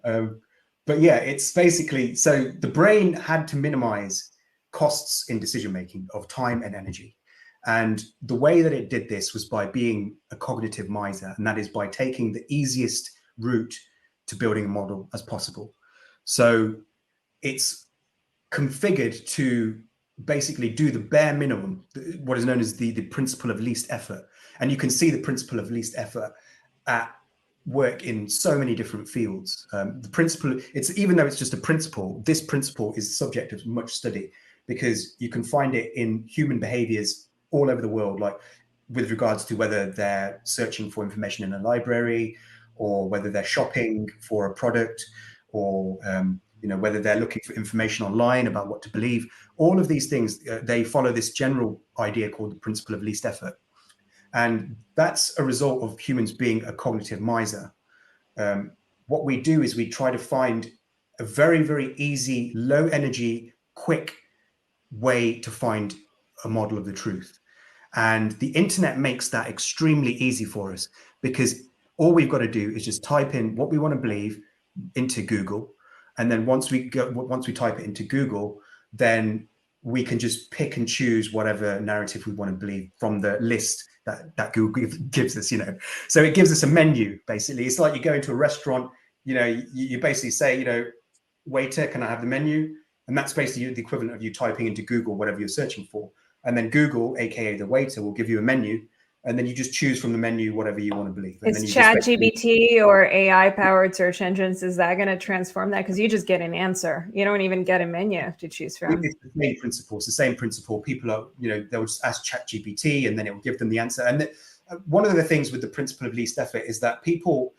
But yeah, it's basically, so the brain had to minimize costs in decision making of time and energy. And the way that it did this was by being a cognitive miser, and that is by taking the easiest route to building a model as possible. So it's configured to basically do the bare minimum, what is known as the principle of least effort. And you can see the principle of least effort at work in so many different fields. The principle, even though it's just a principle, this principle is subject of much study, because you can find it in human behaviors all over the world, like with regards to whether they're searching for information in a library, or whether they're shopping for a product, or whether they're looking for information online about what to believe. All of these things, they follow this general idea called the principle of least effort. And that's a result of humans being a cognitive miser. What we do is we try to find a very, very easy, low energy, quick way to find a model of the truth. And the internet makes that extremely easy for us, because all we've got to do is just type in what we want to believe into Google. And then once we type it into Google, then we can just pick and choose whatever narrative we want to believe from the list that Google gives us, So it gives us a menu, basically. It's like you go into a restaurant, you basically say, waiter, can I have the menu? And that's basically the equivalent of you typing into Google whatever you're searching for. And then Google, aka the waiter, will give you a menu. And then you just choose from the menu whatever you want to believe. And is ChatGPT or AI-powered search engines, is that going to transform that? Because you just get an answer. You don't even get a menu to choose from. It's the same principle. It's the same principle. People are, they'll just ask ChatGPT and then it will give them the answer. And one of the things with the principle of least effort is that people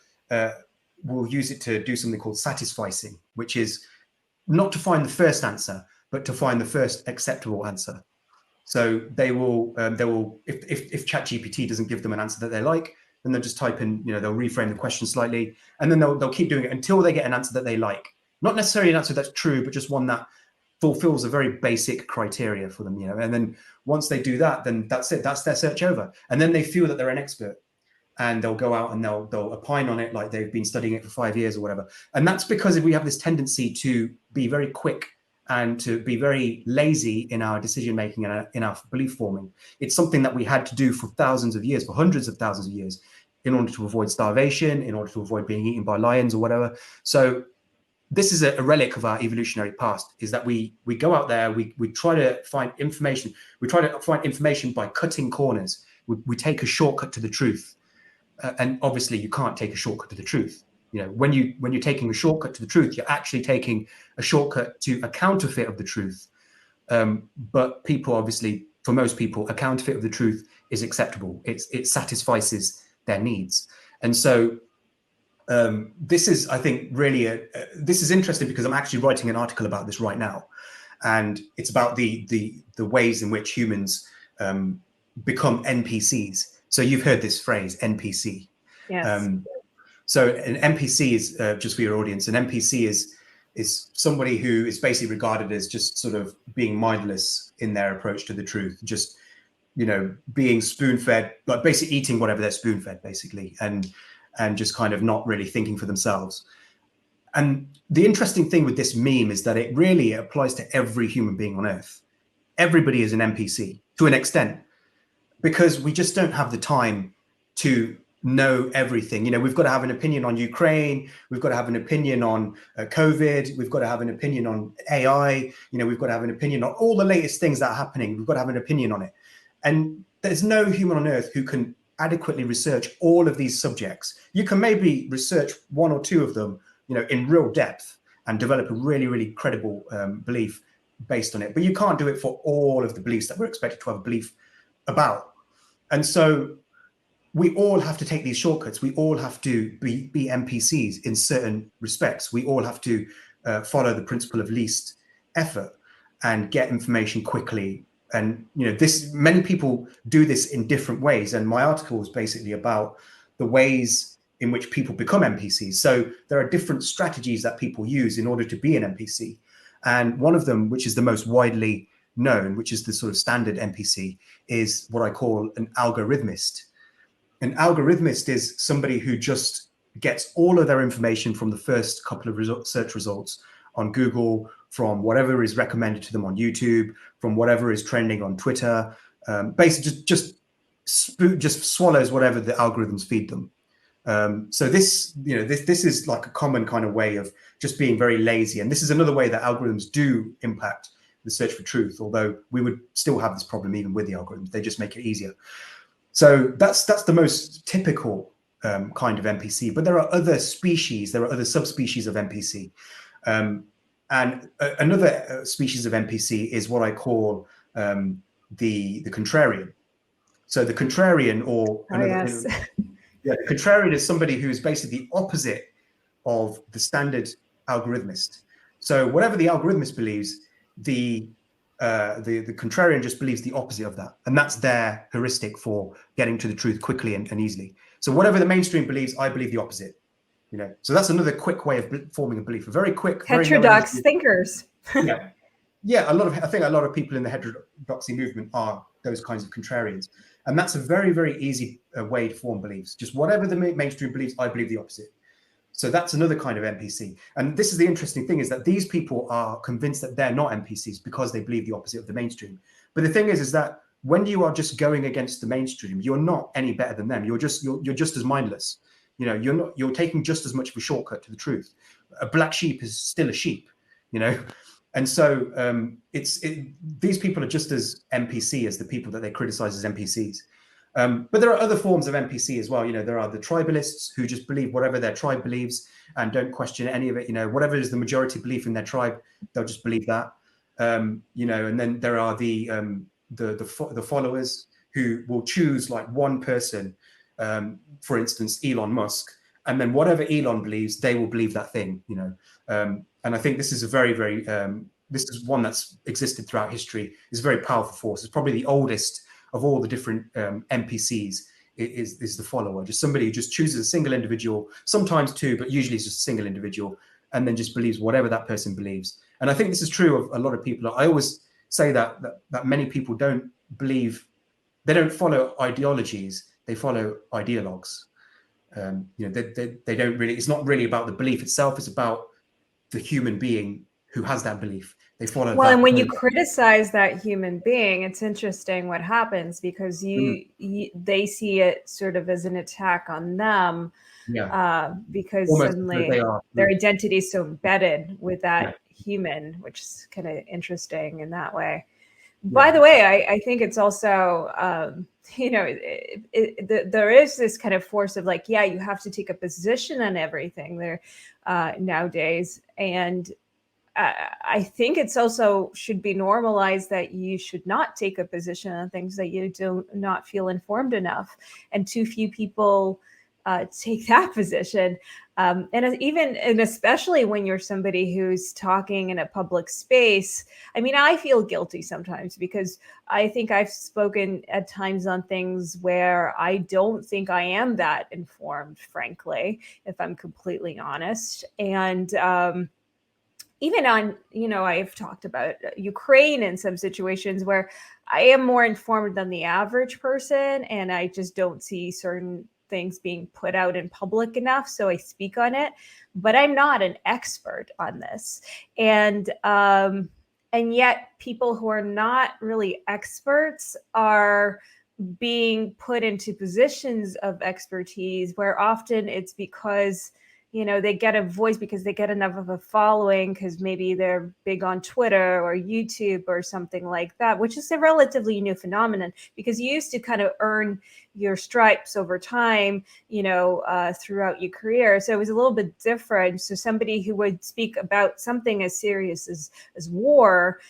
will use it to do something called satisficing, which is not to find the first answer, but to find the first acceptable answer. So they will if ChatGPT doesn't give them an answer that they like, then they'll just type in, they'll reframe the question slightly, and then they'll keep doing it until they get an answer that they like. Not necessarily an answer that's true, but just one that fulfills a very basic criteria for them, And then once they do that, then that's it. That's their search over. And then they feel that they're an expert, and they'll go out and they'll opine on it like they've been studying it for 5 years or whatever. And that's because we have this tendency to be very quick and to be very lazy in our decision making and in our belief forming. It's something that we had to do for thousands of years, for hundreds of thousands of years, in order to avoid starvation, in order to avoid being eaten by lions or whatever. So this is a relic of our evolutionary past, is that we go out there, we try to find information. We try to find information by cutting corners. We take a shortcut to the truth. And obviously you can't take a shortcut to the truth. When you're taking a shortcut to the truth, you're actually taking a shortcut to a counterfeit of the truth. But people, obviously, for most people, a counterfeit of the truth is acceptable. It satisfies their needs. And so This is, I think, really this is interesting because I'm actually writing an article about this right now, and it's about the ways in which humans become NPCs. So you've heard this phrase, NPC. Yes. So an NPC is, just for your audience, an NPC is somebody who is basically regarded as just sort of being mindless in their approach to the truth, just, you know, being spoon-fed, like basically eating whatever they're spoon-fed, basically, and just kind of not really thinking for themselves. And the interesting thing with this meme is that it really applies to every human being on Earth. Everybody is an NPC to an extent, because we just don't have the time to know everything. You know, we've got to have an opinion on Ukraine. We've got to have an opinion on COVID. We've got to have an opinion on AI. You know, we've got to have an opinion on all the latest things that are happening. We've got to have an opinion on it. And there's no human on Earth who can adequately research all of these subjects. You can maybe research one or two of them, you know, in real depth and develop a really, really credible belief based on it. But you can't do it for all of the beliefs that we're expected to have a belief about. And so we all have to take these shortcuts. We all have to be NPCs in certain respects. We all have to follow the principle of least effort and get information quickly. And, you know, many people do this in different ways. And my article is basically about the ways in which people become NPCs. So there are different strategies that people use in order to be an NPC. And one of them, which is the most widely known, which is the sort of standard NPC, is what I call an algorithmist. An algorithmist is somebody who just gets all of their information from the first couple of search results on Google, from whatever is recommended to them on YouTube, from whatever is trending on Twitter. Basically, just swallows whatever the algorithms feed them. So this is like a common kind of way of just being very lazy. And this is another way that algorithms do impact the search for truth, although we would still have this problem even with the algorithms. They just make it easier. So that's the most typical kind of NPC. But there are other species, there are other subspecies of NPC. And another species of NPC is what I call the contrarian. So the contrarian, or the contrarian is somebody who is basically the opposite of the standard algorithmist. So whatever the algorithmist believes, the contrarian just believes the opposite of that, and that's their heuristic for getting to the truth quickly and easily. So whatever the mainstream believes, I believe the opposite. You know, so that's another quick way of forming a belief. A very quick, heterodox thinkers. Yeah. I think a lot of people in the heterodoxy movement are those kinds of contrarians, and that's a very, very easy way to form beliefs. Just whatever the mainstream believes, I believe the opposite. So that's another kind of NPC. And this is the interesting thing, is that these people are convinced that they're not NPCs because they believe the opposite of the mainstream. But the thing is that when you are just going against the mainstream, you're not any better than them. You're just as mindless. You know, you're taking just as much of a shortcut to the truth. A black sheep is still a sheep, you know? And so these people are just as NPC as the people that they criticize as NPCs. But there are other forms of NPC as well. You know, there are the tribalists who just believe whatever their tribe believes and don't question any of it. You know, whatever is the majority belief in their tribe, they'll just believe that. You know, and then there are the followers who will choose like one person, for instance, Elon Musk, and then whatever Elon believes, they will believe that thing. You know, and I think this is a very, very this is one that's existed throughout history. It's a very powerful force. It's probably the oldest of all the different NPCs is the follower, just somebody who just chooses a single individual, sometimes two, but usually it's just a single individual, and then just believes whatever that person believes. And I think this is true of a lot of people. I always say that many people don't believe, they don't follow ideologies, they follow ideologues. You know, they don't really, it's not really about the belief itself, it's about the human being who has that belief. They follow well, that. and when you criticize that human being, it's interesting what happens, because they see it sort of as an attack on them, because almost suddenly their identity is so embedded with that human, which is kind of interesting in that way. By the way, I think it's also, you know, there is this kind of force of like, yeah, you have to take a position on everything there nowadays. And I think it's also should be normalized that you should not take a position on things that you do not feel informed enough. And too few people take that position. And especially when you're somebody who's talking in a public space. I mean, I feel guilty sometimes because I think I've spoken at times on things where I don't think I am that informed, frankly, if I'm completely honest. And even on, I've talked about Ukraine in some situations where I am more informed than the average person, and I just don't see certain things being put out in public enough, so I speak on it. But I'm not an expert on this, and yet people who are not really experts are being put into positions of expertise, where often it's because they get a voice because they get enough of a following, because maybe they're big on Twitter or YouTube or something like that, which is a relatively new phenomenon, because you used to kind of earn your stripes over time, throughout your career. So it was a little bit different. So somebody who would speak about something as serious as war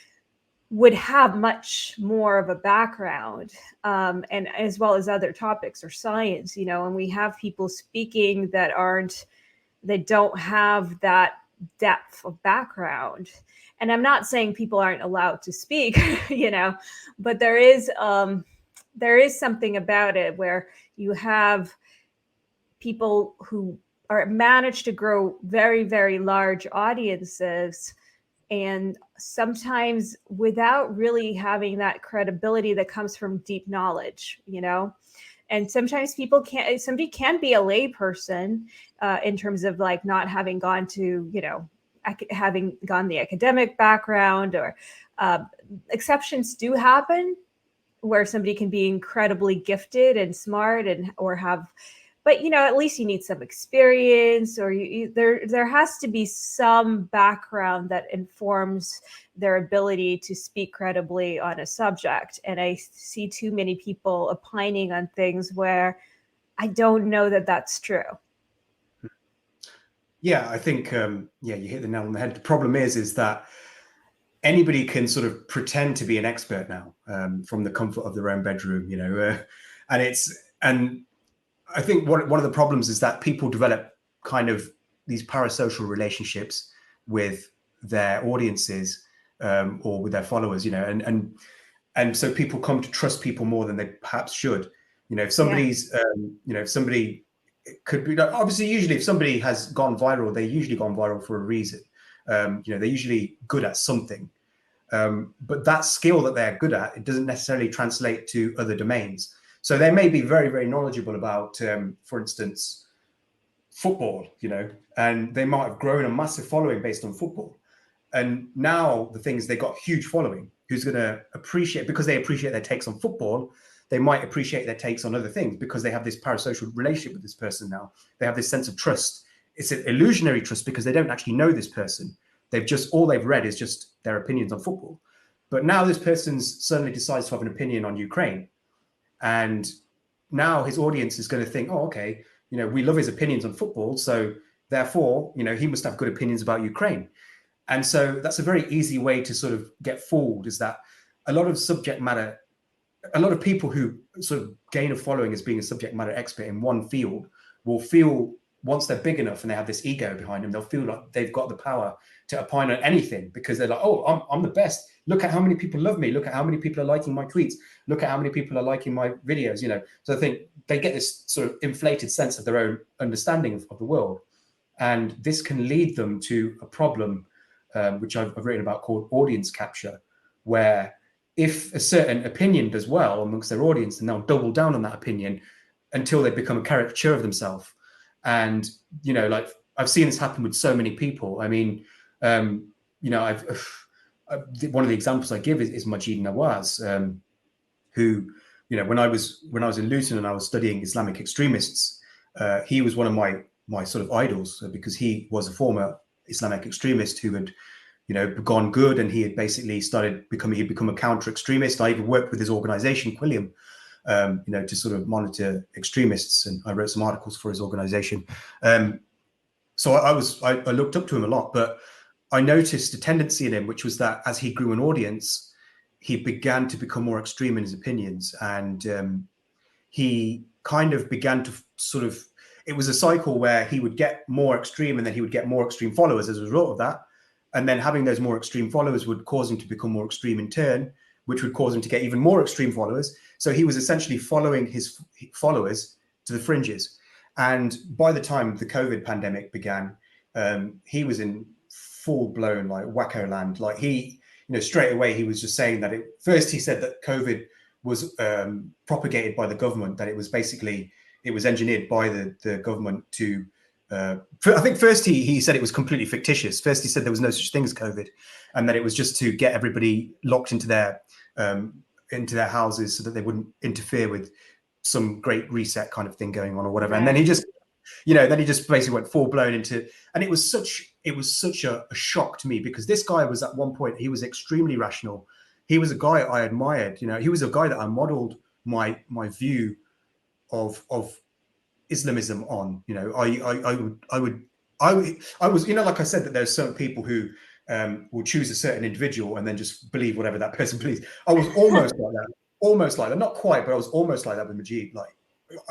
would have much more of a background, and as well as other topics or science, and we have people speaking that don't have that depth of background. And I'm not saying people aren't allowed to speak, but there is something about it where you have people who manage to grow very, very large audiences, and sometimes without really having that credibility that comes from deep knowledge, and sometimes somebody can be a lay person in terms of like not having gone to, having gone the academic background, or exceptions do happen where somebody can be incredibly gifted and smart but at least you need some experience, or there has to be some background that informs their ability to speak credibly on a subject. And I see too many people opining on things where I don't know that that's true. Yeah, I think you hit the nail on the head. The problem is that anybody can sort of pretend to be an expert now, from the comfort of their own bedroom, and I think one of the problems is that people develop kind of these parasocial relationships with their audiences, or with their followers, and so people come to trust people more than they perhaps should. If somebody's, if somebody could be, obviously, usually if somebody has gone viral, they usually gone viral for a reason. They're usually good at something, but that skill that they're good at, it doesn't necessarily translate to other domains. So they may be very, very knowledgeable about, for instance, football, and they might have grown a massive following based on football. And now the thing is, they got a huge following who's going to appreciate, because they appreciate their takes on football, they might appreciate their takes on other things because they have this parasocial relationship with this person now. They have this sense of trust. It's an illusionary trust because they don't actually know this person. All they've read is just their opinions on football. But now this person suddenly decides to have an opinion on Ukraine. And now his audience is going to think, oh, okay, we love his opinions on football, so therefore, he must have good opinions about Ukraine. And so that's a very easy way to sort of get fooled, is that a lot of people who sort of gain a following as being a subject matter expert in one field will feel, once they're big enough and they have this ego behind them, they'll feel like they've got the power to opine on anything, because they're like, oh, I'm the best. Look at how many people love me. Look at how many people are liking my tweets. Look at how many people are liking my videos, So I think they get this sort of inflated sense of their own understanding of the world. And this can lead them to a problem, which I've written about, called audience capture, where if a certain opinion does well amongst their audience, then they'll double down on that opinion until they become a caricature of themselves. And, like I've seen this happen with so many people. I mean, one of the examples I give is Majid Nawaz, who, when I was in Luton and I was studying Islamic extremists, he was one of my sort of idols, because he was a former Islamic extremist who had, gone good, and he had basically he'd become a counter-extremist. I even worked with his organization, Quilliam, to sort of monitor extremists, and I wrote some articles for his organization. So I looked up to him a lot, but I noticed a tendency in him, which was that as he grew an audience, he began to become more extreme in his opinions, and he kind of began to sort of, it was a cycle where he would get more extreme and then he would get more extreme followers as a result of that. And then having those more extreme followers would cause him to become more extreme in turn, which would cause him to get even more extreme followers. So he was essentially following his followers to the fringes. And by the time the COVID pandemic began, he was in full-blown like wacko land. Like he, straight away he was just saying that first he said that COVID was propagated by the government, that it was engineered by the government to, I think first he said it was completely fictitious. First he said there was no such thing as COVID, and that it was just to get everybody locked into their houses so that they wouldn't interfere with some great reset kind of thing going on or whatever. Right. And then he just, basically went full blown into, and it was such a shock to me, because this guy was at one point, he was extremely rational. He was a guy I admired, he was a guy that I modeled my view of Islamism on. I was, like I said, that there's certain people who will choose a certain individual and then just believe whatever that person believes. I was almost like that, not quite, but I was almost like that with Majid. Like,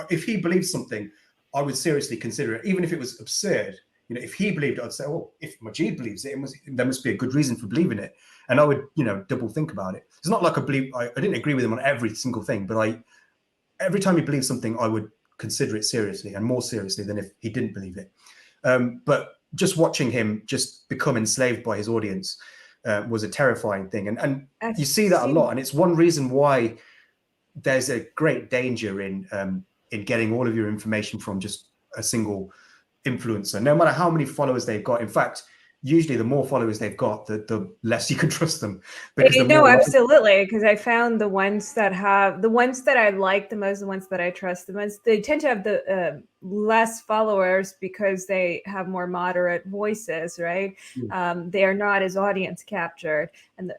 if he believes something, I would seriously consider it, even if it was absurd. If he believed it, I'd say, oh, if Majid believes it, there must be a good reason for believing it. And I would, double think about it. It's not like I didn't agree with him on every single thing, but every time he believed something, I would consider it seriously, and more seriously than if he didn't believe it. But just watching him just become enslaved by his audience was a terrifying thing. And you see that a lot. And it's one reason why there's a great danger in getting all of your information from just a single influencer, no matter how many followers they've got. In fact, usually the more followers they've got, the less you can trust them. Absolutely. Because I found the ones that I like the most, the ones that I trust the most, they tend to have the less followers because they have more moderate voices, right? They are not as audience captured, and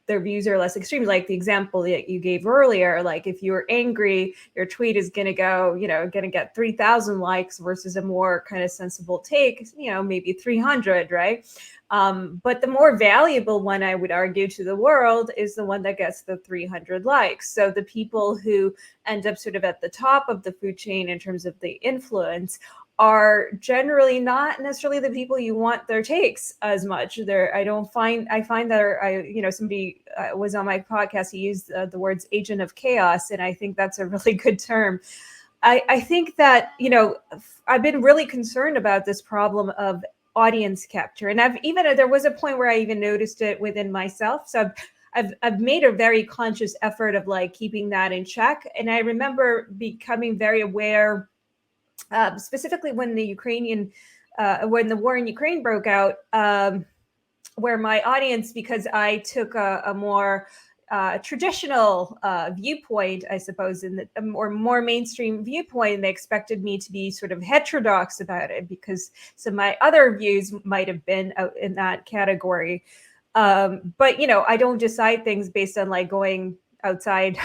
their views are less extreme. Like the example that you gave earlier, like if you're angry, your tweet is going to go, going to get 3,000 likes versus a more kind of sensible take, maybe 300, right? But the more valuable one, I would argue, to the world is the one that gets the 300 likes. So the people who end up sort of at the top of the food chain in terms of the influence are generally not necessarily the people you want their takes as much. I find that somebody was on my podcast, he used the words agent of chaos, and I think that's a really good term. I think that, I've been really concerned about this problem of audience capture, and there was a point where I even noticed it within myself. So I've made a very conscious effort of like keeping that in check. And I remember becoming very aware, specifically when the war in Ukraine broke out, where my audience, because I took a more traditional viewpoint, I suppose, in a more mainstream viewpoint, they expected me to be sort of heterodox about it, because some of my other views might have been out in that category. But I don't decide things based on like going outside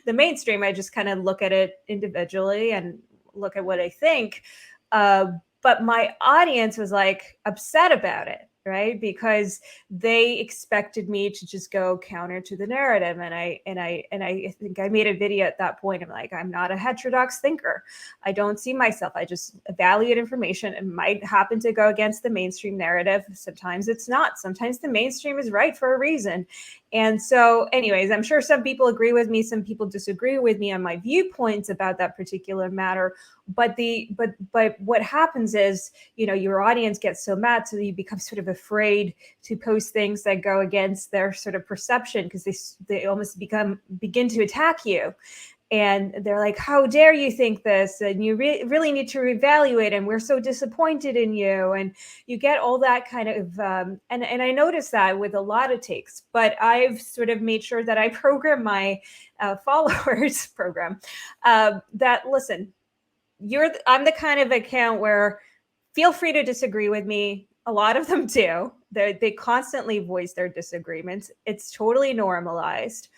the mainstream. I just kind of look at it individually and look at what I think. But my audience was like upset about it, right? Because they expected me to just go counter to the narrative. And I think I made a video at that point. I'm like, I'm not a heterodox thinker. I don't see myself. I just evaluate information. It might happen to go against the mainstream narrative. Sometimes it's not. Sometimes the mainstream is right for a reason. And so anyways, I'm sure some people agree with me. Some people disagree with me on my viewpoints about that particular matter. But what happens is, your audience gets so mad, so you become sort of afraid to post things that go against their sort of perception, because they almost begin to attack you. And they're like, how dare you think this? And you really need to reevaluate. And we're so disappointed in you. And you get all that kind of, and I noticed that with a lot of takes, but I've sort of made sure that I program my followers that, listen, I'm the kind of account where feel free to disagree with me. A lot of them do. They constantly voice their disagreements. It's totally normalized.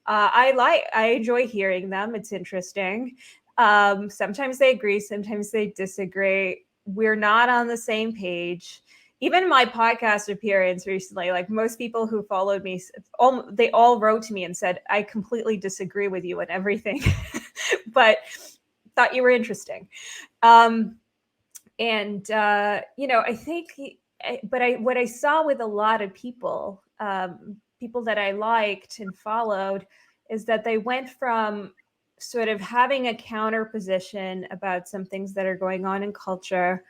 I enjoy hearing them. It's interesting. Sometimes they agree, sometimes they disagree. We're not on the same page. Even my podcast appearance recently, like most people who followed me, they all wrote to me and said, I completely disagree with you on everything. But thought you were interesting. And I think, what I saw with a lot of people, people that I liked and followed, is that they went from sort of having a counter position about some things that are going on in culture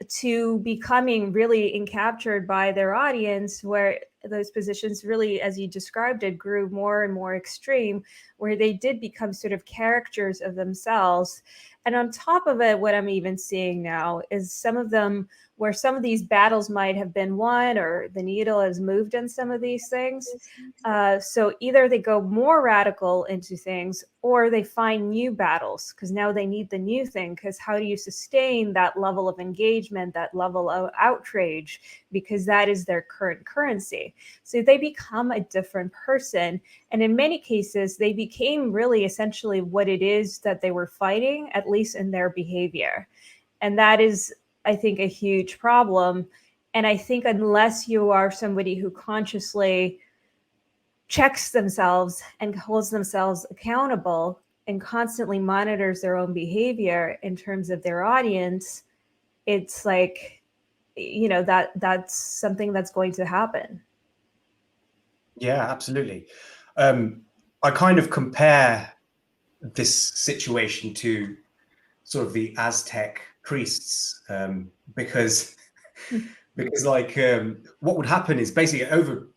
to becoming really encaptured by their audience, where those positions really, as you described it, grew more and more extreme, where they did become sort of characters of themselves. And on top of it, what I'm even seeing now is some of them where some of these battles might have been won, or the needle has moved on some of these things. So either they go more radical into things, or they find new battles, because now they need the new thing. Because how do you sustain that level of engagement, that level of outrage? Because that is their current currency. So they become a different person. And in many cases, they became really essentially what it is that they were fighting, at least in their behavior. And that is, I think, a huge problem. And I think unless you are somebody who consciously checks themselves and holds themselves accountable and constantly monitors their own behavior in terms of their audience, it's like, that's something that's going to happen. Yeah, absolutely. I kind of compare this situation to sort of the Aztec priests, because like what would happen is basically over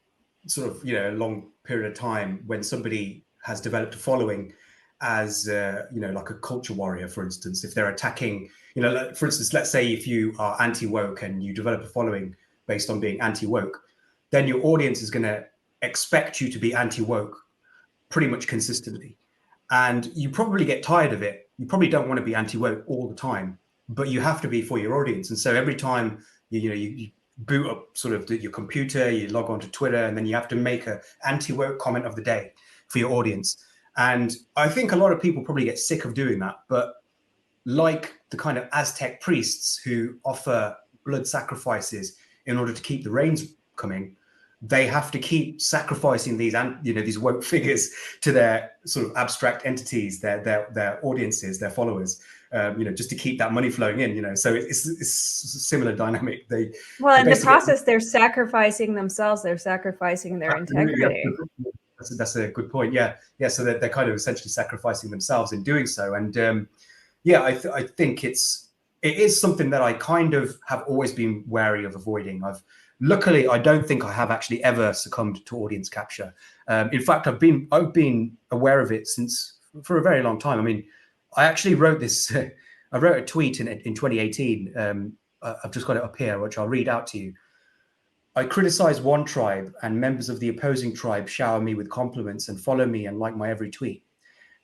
sort of a long period of time, when somebody has developed a following as like a culture warrior, for instance, if they're attacking, for instance, let's say if you are anti-woke and you develop a following based on being anti-woke, then your audience is going to expect you to be anti-woke pretty much consistently. And you probably get tired of it. You probably don't want to be anti-woke all the time, but you have to be for your audience. And so every time you boot up sort of your computer, you log on to Twitter, and then you have to make a anti-woke comment of the day for your audience. And I think a lot of people probably get sick of doing that. But like the kind of Aztec priests who offer blood sacrifices in order to keep the rains coming, they have to keep sacrificing these, these woke figures to their sort of abstract entities, their audiences, their followers, just to keep that money flowing in. So it's a similar dynamic. In the process, they're sacrificing themselves. They're sacrificing their integrity. That's a good point. Yeah. So they're kind of essentially sacrificing themselves in doing so. And I think it is something that I kind of have always been wary of avoiding. Luckily, I don't think I have actually ever succumbed to audience capture. In fact, I've been aware of it for a very long time. I mean, I actually wrote this. I wrote a tweet in 2018. I've just got it up here, which I'll read out to you. I criticize one tribe, and members of the opposing tribe shower me with compliments and follow me and like my every tweet.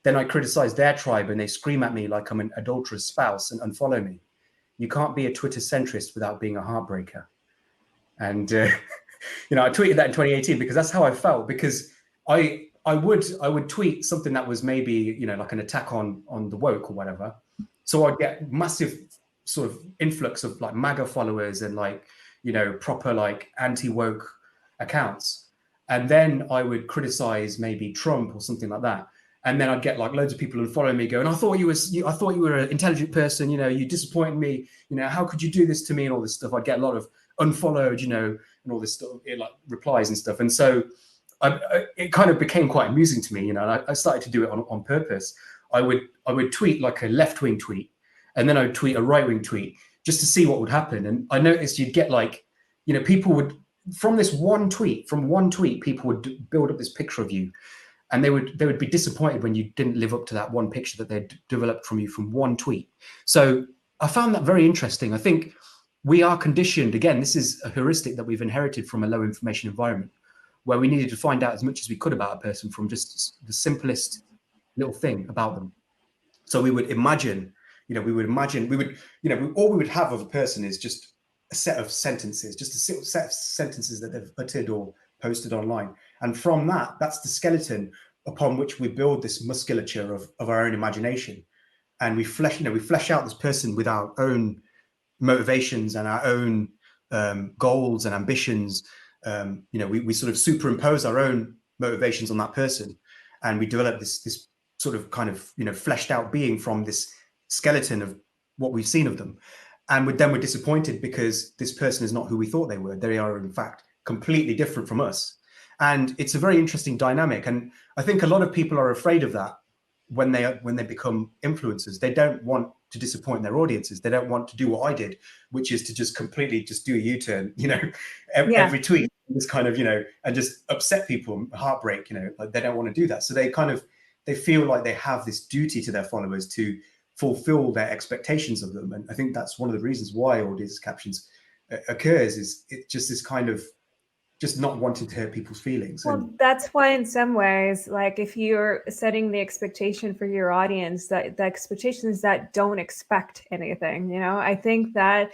Then I criticize their tribe, and they scream at me like I'm an adulterous spouse and unfollow me. You can't be a Twitter centrist without being a heartbreaker. And I tweeted that in 2018 because that's how I felt. Because I would tweet something that was maybe like an attack on the woke or whatever. So I'd get massive sort of influx of like MAGA followers and like proper like anti-woke accounts, and then I would criticize maybe Trump or something like that, and then I'd get like loads of people unfollowing me going, I thought you were an intelligent person, you disappointed me, how could you do this to me, and all this stuff. I'd get a lot of unfollowed, and all this stuff, like replies and stuff. And so it kind of became quite amusing to me, and I started to do it on purpose. I would tweet like a left-wing tweet, and then I would tweet a right-wing tweet just to see what would happen. And I noticed you'd get like, people would, from one tweet, people would build up this picture of you, and they would be disappointed when you didn't live up to that one picture that they'd developed from you from one tweet. So I found that very interesting. I think we are conditioned, again, this is a heuristic that we've inherited from a low information environment, where we needed to find out as much as we could about a person from just the simplest little thing about them. So we would imagine, all we would have of a person is just a set of sentences, just a set of sentences that they've uttered or posted online. And from that, that's the skeleton upon which we build this musculature of our own imagination. And we flesh out this person with our own motivations and our own goals and ambitions. We sort of superimpose our own motivations on that person, and we develop this sort of kind of, you know, fleshed out being from this skeleton of what we've seen of them. And then we're disappointed because this person is not who we thought they were. They are, in fact, completely different from us. And it's a very interesting dynamic. And I think a lot of people are afraid of that when they become influencers. They don't want to disappoint their audiences. They don't want to do what I did, which is to just completely just do a U-turn, you know, every tweet, this kind of, you know, and just upset people, heartbreak, you know, like they don't want to do that. So they feel like they have this duty to their followers to fulfill their expectations of them. And I think that's one of the reasons why audience captions occurs, is it just this kind of just not wanting to hurt people's feelings. Well, that's why in some ways, like if you're setting the expectation for your audience, that the expectation is that don't expect anything, you know, I think that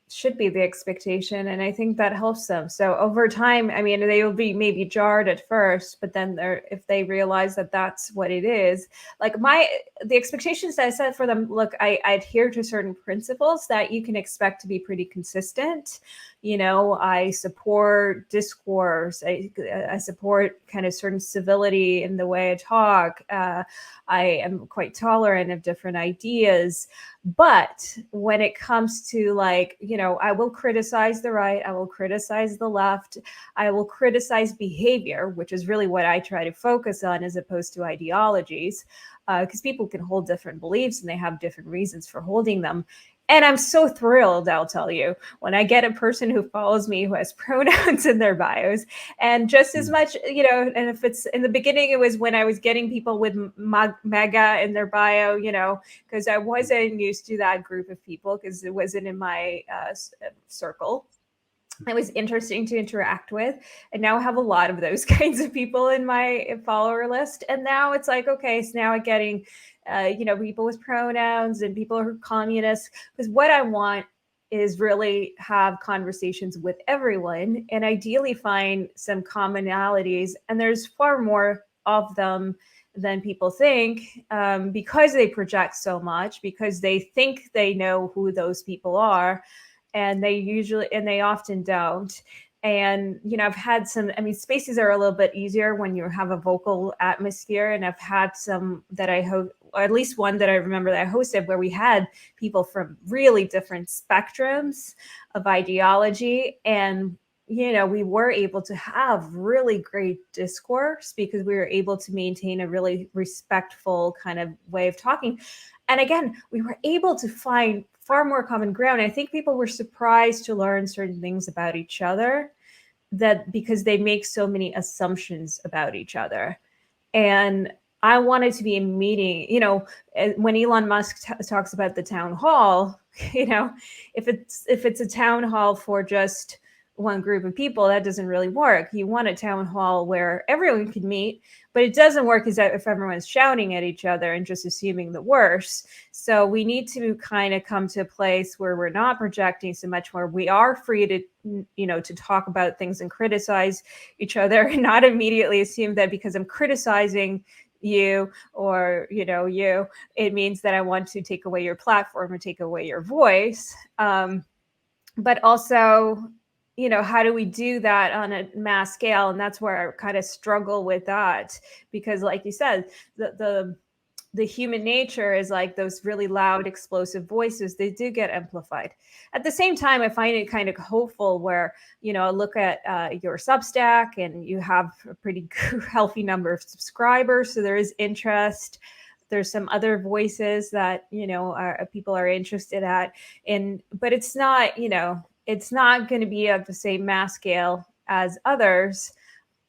should be the expectation. And I think that helps them. So over time, I mean, they will be maybe jarred at first, but then if they realize that that's what it is, like the expectations that I set for them, look, I adhere to certain principles that you can expect to be pretty consistent. You know, I support discourse. I support kind of certain civility in the way I talk. I am quite tolerant of different ideas. But when it comes to, like, you know, I will criticize the right, I will criticize the left, I will criticize behavior, which is really what I try to focus on as opposed to ideologies, because people can hold different beliefs and they have different reasons for holding them. And I'm so thrilled, I'll tell you, when I get a person who follows me who has pronouns in their bios. And just as much, you know, and if it's in the beginning, it was when I was getting people with mega in their bio, you know, because I wasn't used to that group of people because it wasn't in my circle. It was interesting to interact with. And now I have a lot of those kinds of people in my follower list. And now it's like, okay, so now I'm getting, you know, people with pronouns and people who are communists, because what I want is really have conversations with everyone and ideally find some commonalities. And there's far more of them than people think, because they project so much, because they think they know who those people are. And they often don't. And, you know, I've had some, I mean, spaces are a little bit easier when you have a vocal atmosphere. And I've had some that or at least one that I remember that I hosted where we had people from really different spectrums of ideology. And, you know, we were able to have really great discourse because we were able to maintain a really respectful kind of way of talking. And again, we were able to find far more common ground. I think people were surprised to learn certain things about each other, that because they make so many assumptions about each other. And I wanted to be a meeting, you know, when Elon Musk talks about the town hall, you know, if it's a town hall for just one group of people, that doesn't really work. You want a town hall where everyone can meet, but it doesn't work if everyone's shouting at each other and just assuming the worst. So we need to kind of come to a place where we're not projecting so much, where we are free to, you know, to talk about things and criticize each other, and not immediately assume that because I'm criticizing you or, you know, it means that I want to take away your platform or take away your voice. But also, you know, how do we do that on a mass scale? And that's where I kind of struggle with that, because like you said, the human nature is like those really loud, explosive voices. They do get amplified. At the same time, I find it kind of hopeful where, you know, I look at your Substack and you have a pretty healthy number of subscribers. So there is interest. There's some other voices that, you know, people are interested at. But it's not, you know, it's not going to be at the same mass scale as others.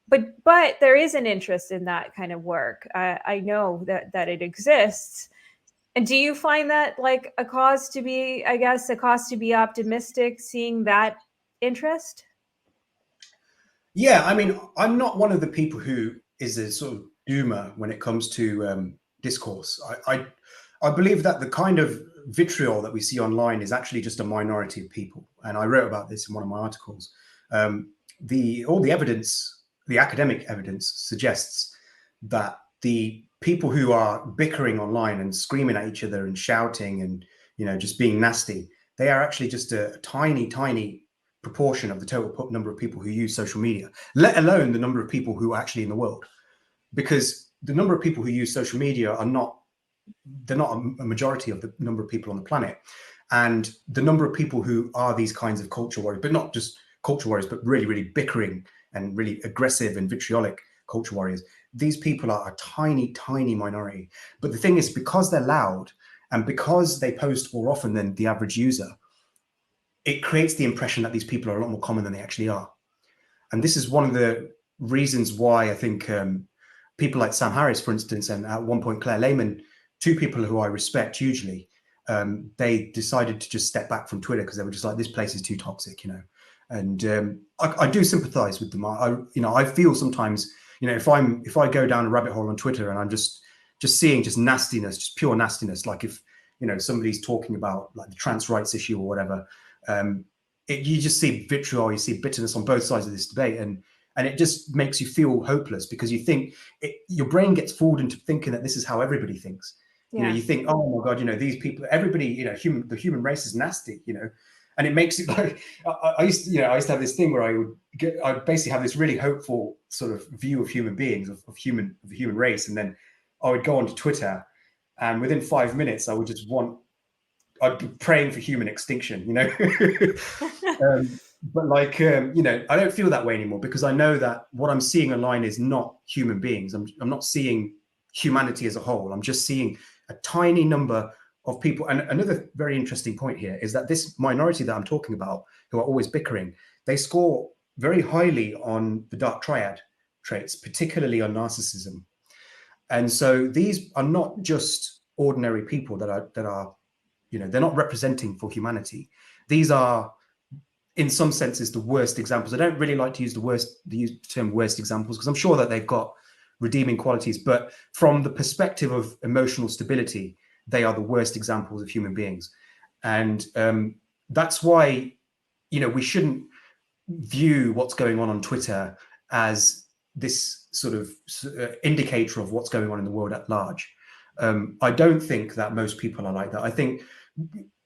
But there is an interest in that kind of work. I know that it exists. And do you find that like a cause to be optimistic, seeing that interest? Yeah, I mean, I'm not one of the people who is a sort of doomer when it comes to discourse. I believe that the kind of vitriol that we see online is actually just a minority of people. And I wrote about this in one of my articles. All the evidence, the academic evidence, suggests that the people who are bickering online and screaming at each other and shouting and, you know, just being nasty, they are actually just a tiny, tiny proportion of the total number of people who use social media, let alone the number of people who are actually in the world. Because the number of people who use social media are not, they're not a majority of the number of people on the planet. And the number of people who are these kinds of culture warriors, but not just culture warriors, but really, really bickering and really aggressive and vitriolic culture warriors, these people are a tiny, tiny minority. But the thing is, because they're loud and because they post more often than the average user, it creates the impression that these people are a lot more common than they actually are. And this is one of the reasons why I think people like Sam Harris, for instance, and at one point Claire Lehman, two people who I respect hugely, they decided to just step back from Twitter because they were just like, this place is too toxic, you know. And I do sympathize with them. I feel sometimes, you know, if I go down a rabbit hole on Twitter and I'm just seeing just nastiness, just pure nastiness, like if, you know, somebody's talking about like the trans rights issue or whatever, you just see vitriol, you see bitterness on both sides of this debate, and it just makes you feel hopeless because you think your brain gets fooled into thinking that this is how everybody thinks. Yeah. You know, you think, oh my God, you know, these people, everybody, you know, the human race is nasty, you know, and it makes it like I used to have this thing where I basically have this really hopeful sort of view of human beings, of the human race, and then I would go onto Twitter, and within 5 minutes I'd be praying for human extinction, you know. But like, you know, I don't feel that way anymore because I know that what I'm seeing online is not human beings. I'm not seeing humanity as a whole. I'm just seeing a tiny number of people. And another very interesting point here is that this minority that I'm talking about, who are always bickering, they score very highly on the dark triad traits, particularly on narcissism. And so these are not just ordinary people that are, you know, they're not representing for humanity. These are, in some senses, the worst examples. I don't really like to use the term worst examples because I'm sure that they've got redeeming qualities, but from the perspective of emotional stability, they are the worst examples of human beings. And that's why, you know, we shouldn't view what's going on Twitter as this sort of indicator of what's going on in the world at large. I don't think that most people are like that. I think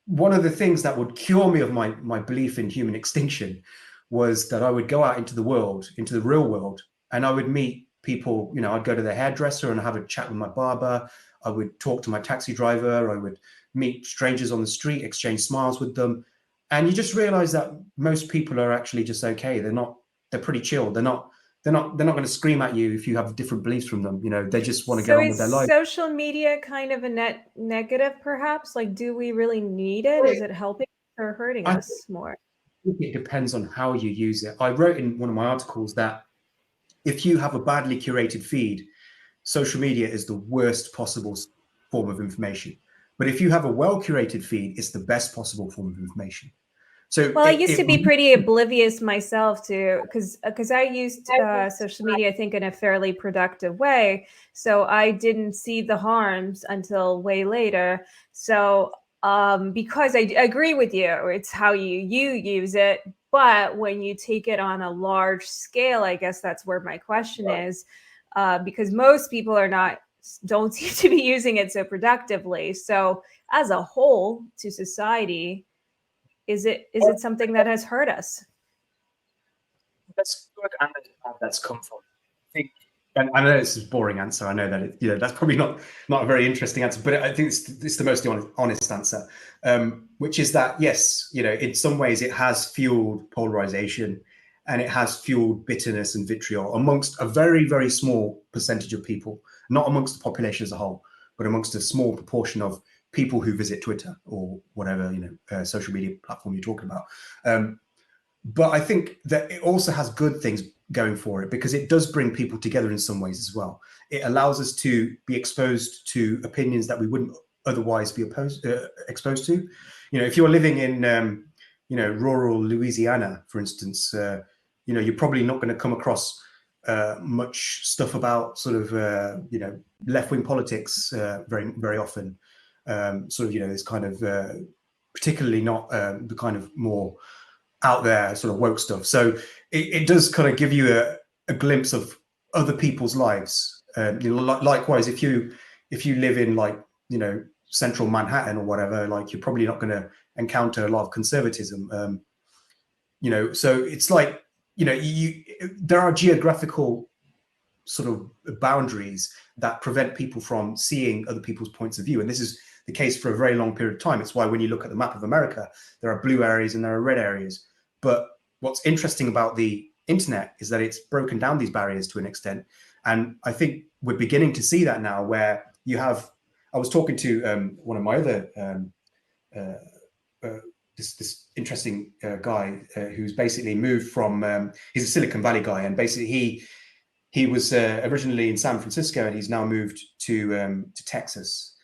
one of the things that would cure me of my belief in human extinction was that I would go out into the world, into the real world, and I would meet people. You know, I'd go to the hairdresser and have a chat with my barber. I would talk to my taxi driver. I would meet strangers on the street, exchange smiles with them. And you just realize that most people are actually just okay. They're pretty chill. They're not going to scream at you if you have different beliefs from them. You know, they just want to get on with their life. So is social media kind of a net negative, perhaps? Like, do we really need it? Is it helping or hurting us more? I think it depends on how you use it. I wrote in one of my articles that if you have a badly curated feed, social media is the worst possible form of information. But if you have a well-curated feed, it's the best possible form of information. So, well, I used to be pretty oblivious myself to because I used social media, I think, in a fairly productive way. So I didn't see the harms until way later. So because I agree with you, it's how you use it. But when you take it on a large scale, I guess that's where my question is, because most people don't seem to be using it so productively. So as a whole, to society, is it something that has hurt us? That's good, and that's come from. I think, and I know this is a boring answer. I know that that's probably not a very interesting answer, but I think it's the most honest answer, which is that yes, you know, in some ways it has fueled polarization, and it has fueled bitterness and vitriol amongst a very, very small percentage of people, not amongst the population as a whole, but amongst a small proportion of people who visit Twitter or whatever, you know, social media platform you're talking about. But I think that it also has good things going for it because it does bring people together in some ways as well. It allows us to be exposed to opinions that we wouldn't otherwise be exposed to. You know, if you're living in, you know, rural Louisiana, for instance, you know, you're probably not going to come across much stuff about sort of, you know, left-wing politics very, very often. Sort of, you know, this kind of, particularly not the kind of more out there sort of woke stuff. So it does kind of give you a glimpse of other people's lives. You know, likewise, if you live in like, you know, central Manhattan or whatever, like you're probably not going to encounter a lot of conservatism. You know, so it's like, you know, there are geographical sort of boundaries that prevent people from seeing other people's points of view. And this is the case for a very long period of time. It's why when you look at the map of America, there are blue areas and there are red areas. But what's interesting about the internet is that it's broken down these barriers to an extent. And I think we're beginning to see that now, where you have, I was talking to one of my other, this interesting guy who's basically moved from, he's a Silicon Valley guy, and basically he was originally in San Francisco, and he's now moved to Texas.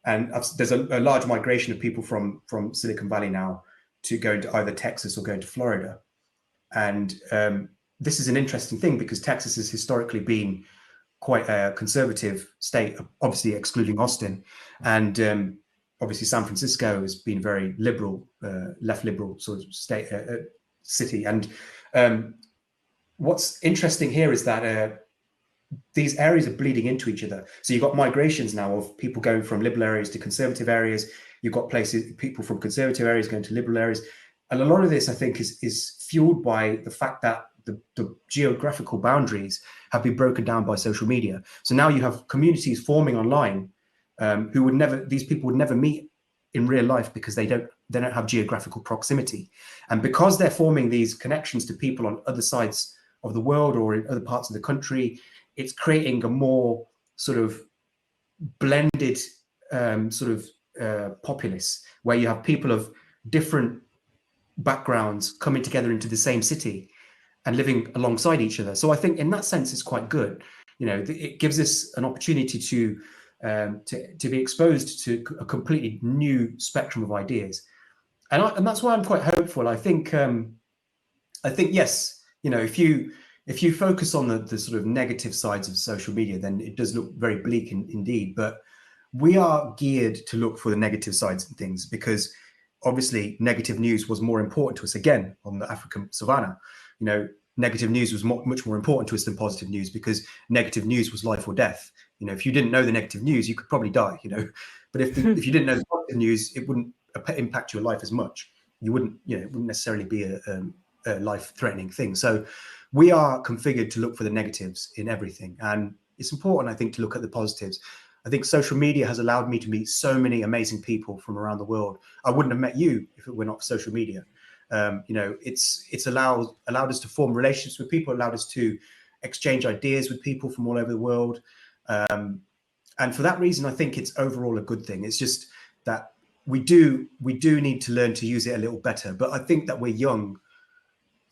And there's a large migration of people from Silicon Valley now to go into either Texas or go to Florida. And this is an interesting thing because Texas has historically been quite a conservative state, obviously excluding Austin. And obviously San Francisco has been very liberal, left liberal sort of state, city. And what's interesting here is that these areas are bleeding into each other. So you've got migrations now of people going from liberal areas to conservative areas. You've got people from conservative areas going to liberal areas. And a lot of this, I think, is fueled by the fact that the geographical boundaries have been broken down by social media. So now you have communities forming online these people would never meet in real life because they don't have geographical proximity. And because they're forming these connections to people on other sides of the world or in other parts of the country, it's creating a more sort of blended populace, where you have people of different backgrounds coming together into the same city and living alongside each other. So I think in that sense, it's quite good. You know, it gives us an opportunity to be exposed to a completely new spectrum of ideas, and that's why I'm quite hopeful. I think yes, you know, if you focus on the sort of negative sides of social media, then it does look very bleak indeed. But we are geared to look for the negative sides and things, because obviously negative news was more important to us again on the African savannah. You know, negative news was much more important to us than positive news, because negative news was life or death. You know, if you didn't know the negative news, you could probably die, you know, but if you didn't know the positive news, it wouldn't impact your life as much. You wouldn't, you know, it wouldn't necessarily be a life-threatening thing. So we are configured to look for the negatives in everything. And it's important, I think, to look at the positives. I think social media has allowed me to meet so many amazing people from around the world. I wouldn't have met you if it were not for social media. You know, it's allowed us to form relationships with people, allowed us to exchange ideas with people from all over the world. And for that reason, I think it's overall a good thing. It's just that we do need to learn to use it a little better. But I think that we're young,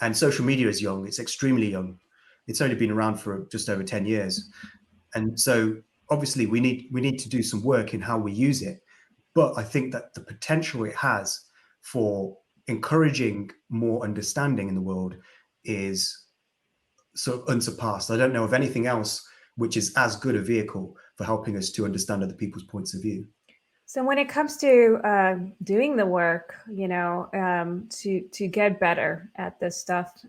and social media is young. It's extremely young. It's only been around for just over 10 years. And so obviously we need to do some work in how we use it. But I think that the potential it has for encouraging more understanding in the world is sort of unsurpassed. I don't know of anything else which is as good a vehicle for helping us to understand other people's points of view. So when it comes to doing the work, you know, to get better at this stuff,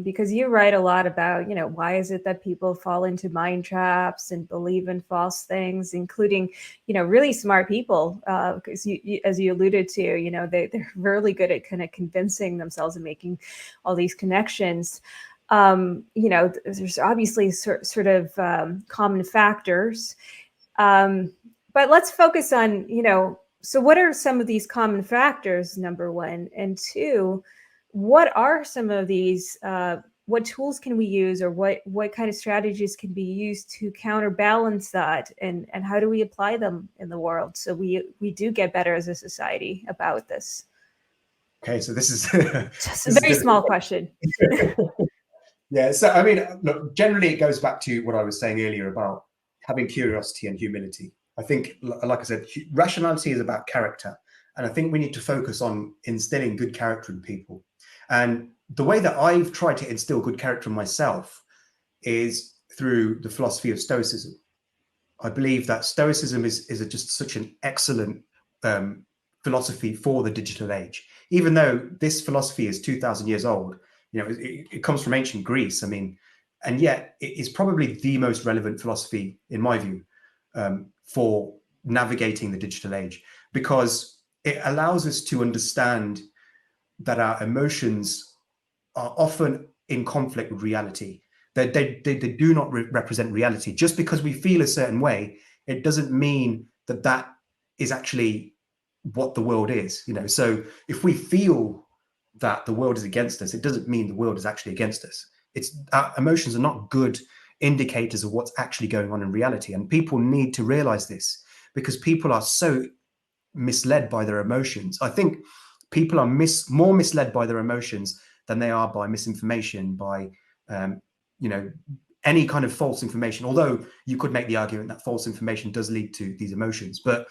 because you write a lot about, you know, why is it that people fall into mind traps and believe in false things, including, you know, really smart people, because as you alluded to, you know, they're really good at kind of convincing themselves and making all these connections. You know, there's obviously sort of common factors. But let's focus on, you know, so what are some of these common factors, number one? And two, what are some of these, what tools can we use, or what kind of strategies can be used to counterbalance that? And how do we apply them in the world so we do get better as a society about this? Okay, so this is just a very small question. Yeah, so I mean, look, generally it goes back to what I was saying earlier about having curiosity and humility. I think, like I said, rationality is about character. And I think we need to focus on instilling good character in people. And the way that I've tried to instill good character in myself is through the philosophy of Stoicism. I believe that Stoicism is just such an excellent philosophy for the digital age. Even though this philosophy is 2,000 years old, you know, it comes from ancient Greece. I mean, and yet it is probably the most relevant philosophy, in my view, for navigating the digital age, because it allows us to understand that our emotions are often in conflict with reality. They do not represent reality. Just because we feel a certain way, it doesn't mean that that is actually what the world is. So if we feel that the world is against us, it doesn't mean the world is actually against us. Our emotions are not good indicators of what's actually going on in reality. And people need to realize this, because people are so misled by their emotions. I think people are more misled by their emotions than they are by misinformation, by any kind of false information. Although you could make the argument that false information does lead to these emotions, but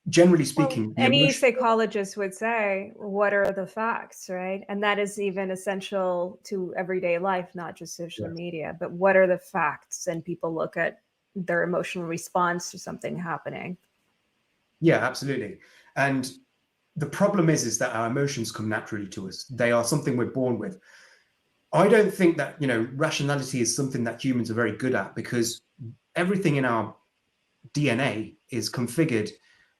generally speaking, any psychologist would say, what are the facts, right? And that is even essential to everyday life, not just social media, but what are the facts? And people look at their emotional response to something happening. Yeah, absolutely. And the problem is that our emotions come naturally to us. They are something we're born with. I don't think that, rationality is something that humans are very good at, because everything in our DNA is configured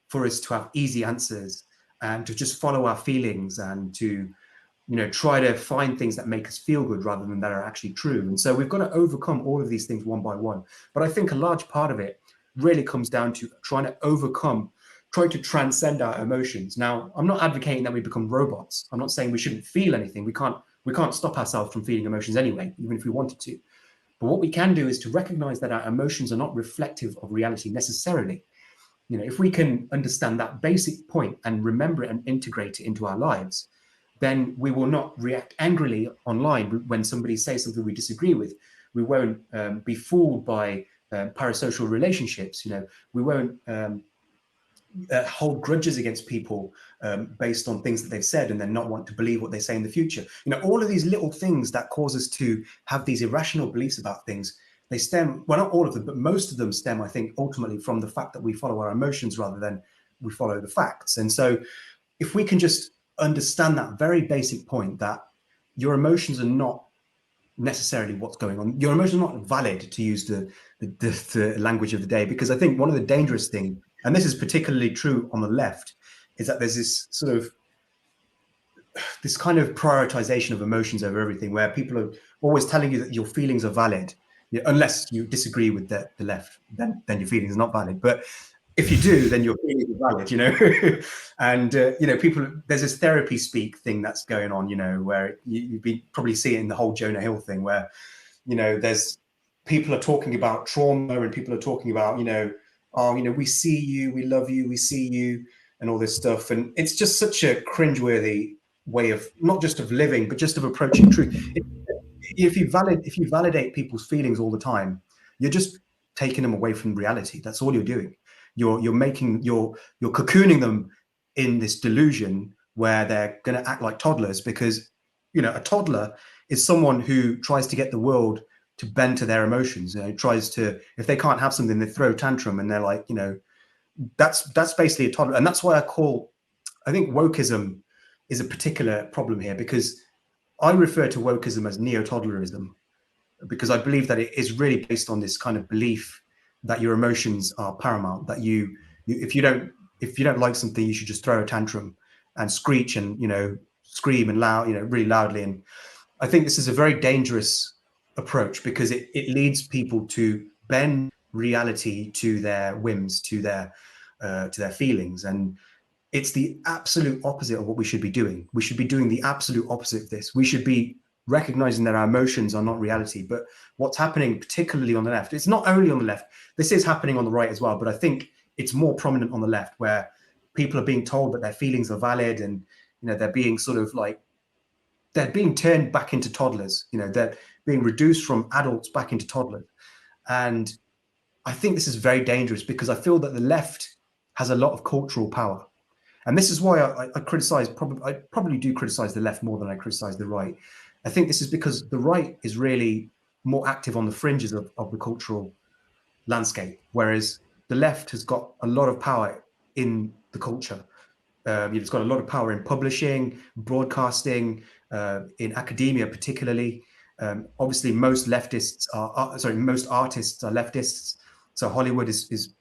for us to have easy answers and to just follow our feelings and to, try to find things that make us feel good rather than that are actually true. And so we've got to overcome all of these things one by one. But I think a large part of it really comes down to trying to transcend our emotions. Now, I'm not advocating that we become robots. I'm not saying we shouldn't feel anything. We can't stop ourselves from feeling emotions anyway, even if we wanted to. But what we can do is to recognize that our emotions are not reflective of reality necessarily. If we can understand that basic point and remember it and integrate it into our lives, then we will not react angrily online when somebody says something we disagree with. We won't be fooled by parasocial relationships. We won't hold grudges against people based on things that they've said and then not want to believe what they say in the future. All of these little things that cause us to have these irrational beliefs about things, they stem, well, not all of them, but most of them stem, I think, ultimately from the fact that we follow our emotions rather than we follow the facts. And so if we can just understand that very basic point, that your emotions are not necessarily what's going on. Your emotions are not valid, to use the language of the day, because I think one of the dangerous things, and this is particularly true on the left, is that there's this kind of prioritization of emotions over everything, where people are always telling you that your feelings are valid, unless you disagree with the left, then your feelings are not valid. But if you do, then your feelings are valid, and people, there's this therapy speak thing that's going on, where you've probably see it in the whole Jonah Hill thing, where there's people are talking about trauma, and people are talking about we see you, we love you, we see you, and all this stuff. And it's just such a cringeworthy way of not just of living, but just of approaching truth. If you validate people's feelings all the time, you're just taking them away from reality. That's all you're doing. You're cocooning them in this delusion where they're going to act like toddlers, because a toddler is someone who tries to get the world to bend to their emotions. Tries to, if they can't have something, they throw a tantrum, and they're like, that's basically a toddler. And that's why I think wokeism is a particular problem here, because I refer to wokeism as neo-toddlerism, because I believe that it is really based on this kind of belief that your emotions are paramount, that if you don't like something, you should just throw a tantrum and screech and scream and really loudly. And I think this is a very dangerous approach, because it leads people to bend reality to their whims, to their feelings. And it's the absolute opposite of what we should be doing. We should be doing the absolute opposite of this. We should be recognizing that our emotions are not reality. But what's happening, particularly on the left, it's not only on the left, this is happening on the right as well, but I think it's more prominent on the left, where people are being told that their feelings are valid, and they're being sort of like, they're being turned back into toddlers. They're being reduced from adults back into toddlers. And I think this is very dangerous, because I feel that the left has a lot of cultural power. And this is why I probably do criticize the left more than I criticize the right. I think this is because the right is really more active on the fringes of the cultural landscape, whereas the left has got a lot of power in the culture. It's got a lot of power in publishing, broadcasting, in academia particularly. Obviously, most artists are leftists. So Hollywood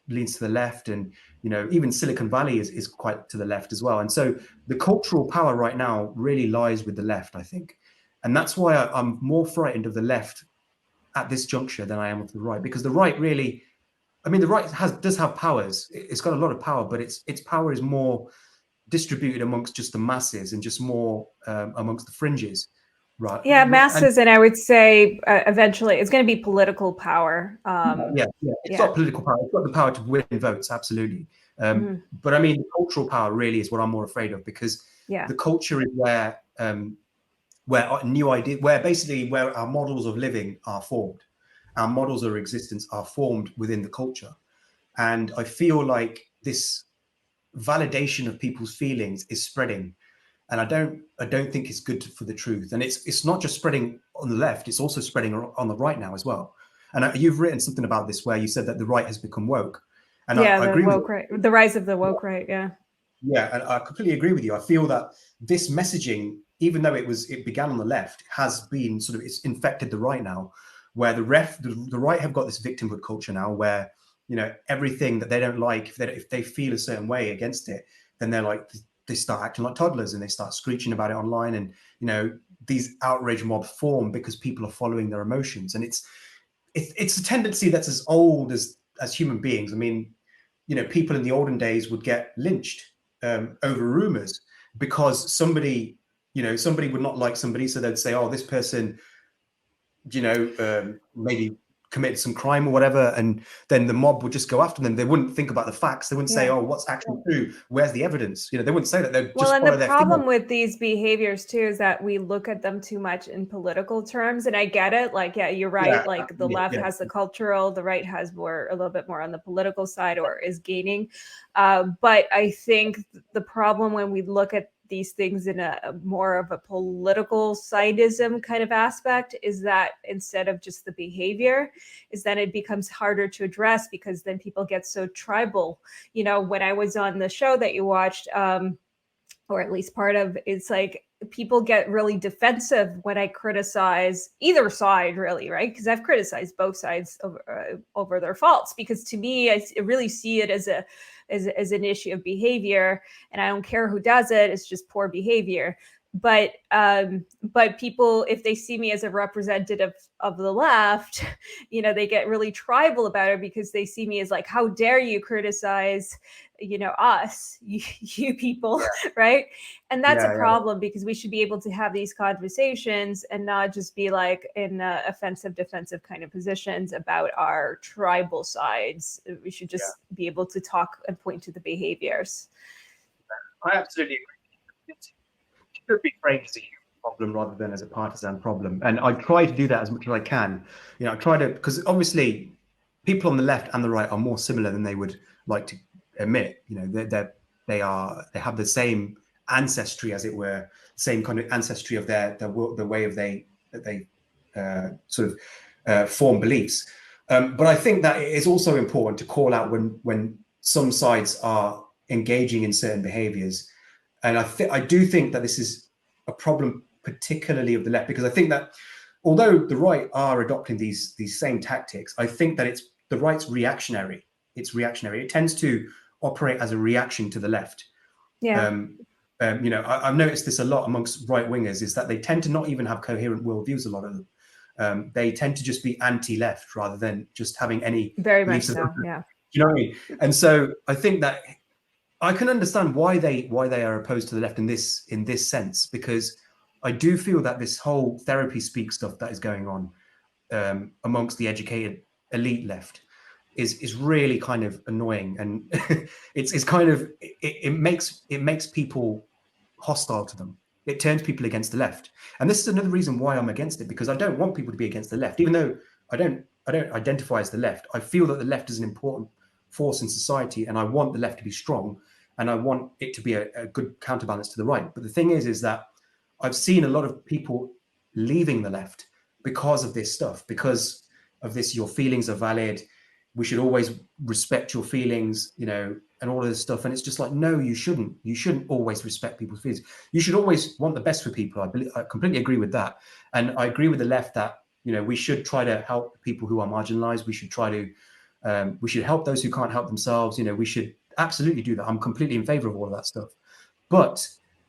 leans to the left, and even Silicon Valley is quite to the left as well. And so the cultural power right now really lies with the left, I think. And that's why I'm more frightened of the left at this juncture than I am with the right, because the right really, I mean, the right does have powers. It's got a lot of power, but its power is more distributed amongst just the masses and just more amongst the fringes, right? Yeah, masses, and I would say eventually it's going to be political power. It's got political power. It's got the power to win votes, absolutely. But I mean, cultural power really is what I'm more afraid of, because the culture is where new ideas, where basically where our models of living are formed, our models of existence are formed within the culture, and I feel like this validation of people's feelings is spreading, and I don't think it's good for the truth. And it's not just spreading on the left; it's also spreading on the right now as well. And you've written something about this where you said that the right has become woke, and I agree with woke right, the rise of the woke right. Yeah, and I completely agree with you. I feel that this messaging, even though it began on the left, has been it's infected the right now, where the right have got this victimhood culture now, where everything that they don't like, if they feel a certain way against it, then they start acting like toddlers and they start screeching about it online, and these outrage mobs form because people are following their emotions, and it's a tendency that's as old as human beings. I mean, people in the olden days would get lynched over rumors because somebody would not like somebody, so they'd say, oh, this person maybe committed some crime or whatever, and then the mob would just go after them. They wouldn't think about the facts. They wouldn't say, oh, what's actually true? Where's the evidence? They wouldn't say that. They'd just follow their feelings. The problem with these behaviors too is that we look at them too much in political terms, and I get it. Like, yeah, you're right. Like the left has the cultural, the right has a little bit more on the political side, or is gaining. But I think the problem when we look at these things in a more of a political sidism kind of aspect is that instead of just the behavior, is that it becomes harder to address, because then people get so tribal. When I was on the show that you watched, or at least part of, it's like people get really defensive when I criticize either side, really, right? Because I've criticized both sides over their faults, because to me, I really see it as an issue of behavior, and I don't care who does it. It's just poor behavior. But people, if they see me as a representative of the left, they get really tribal about it, because they see me as like, how dare you criticize, us, you people, right? And that's a problem, because we should be able to have these conversations and not just be like in offensive, defensive kind of positions about our tribal sides. We should just be able to talk and point to the behaviors. I absolutely agree. It should be framed as a human problem rather than as a partisan problem. And I try to do that as much as I can. I try to, because obviously people on the left and the right are more similar than they would like to admit. They have the same ancestry, as it were, same kind of ancestry of the way of they form beliefs. But I think that it is also important to call out when some sides are engaging in certain behaviors. And I do think that this is a problem, particularly of the left, because I think that although the right are adopting these same tactics, I think that the right's reactionary. It's reactionary. It tends to operate as a reaction to the left. I've noticed this a lot amongst right wingers, is that they tend to not even have coherent worldviews. A lot of them, they tend to just be anti-left rather than just having any. Very much so. Yeah. You know what I mean? And so I think that I can understand why they are opposed to the left in this sense, because I do feel that this whole therapy speak stuff that is going on amongst the educated elite left is really kind of annoying, and it's kind of it makes people hostile to them. It turns people against the left, and this is another reason why I'm against it, because I don't want people to be against the left, even though I don't identify as the left. I feel that the left is an important force in society, and I want the left to be strong, and I want it to be a good counterbalance to the right. But the thing is that I've seen a lot of people leaving the left because of this stuff, because of this, your feelings are valid, we should always respect your feelings, and all of this stuff. And it's just like, no, you shouldn't. You shouldn't always respect people's feelings. You should always want the best for people. I completely agree with that. And I agree with the left that, we should try to help people who are marginalized. We should try to, we should help those who can't help themselves. We should absolutely do that. I'm completely in favor of all of that stuff. But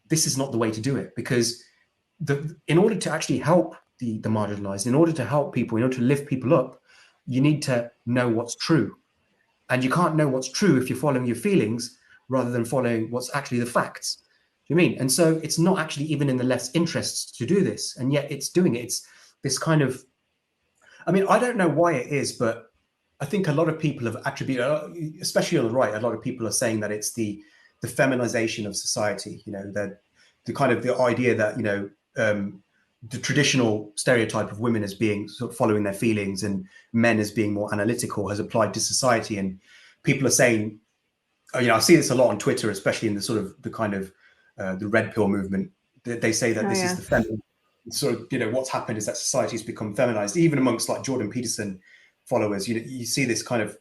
this is not the way to do it, because in order to actually help the marginalized. In order to help people, in order to lift people up, you need to know what's true. And you can't know what's true if you're following your feelings rather than following what's actually the facts. Do you mean? And so it's not actually even in the left's interests to do this, and yet it's doing it. It's this kind of, I mean, I don't know why it is, but I think a lot of people have attributed, especially on the right, a lot of people are saying that it's the feminization of society. You know, the kind of the idea that, you know, the traditional stereotype of women as being sort of following their feelings and men as being more analytical has applied to society. And people are saying, you know, I see this a lot on Twitter, especially in the sort of the kind of the red pill movement. They say that this is the feminine sort of, you know, what's happened is that society's become feminized, even amongst like Jordan Peterson followers. You see this kind of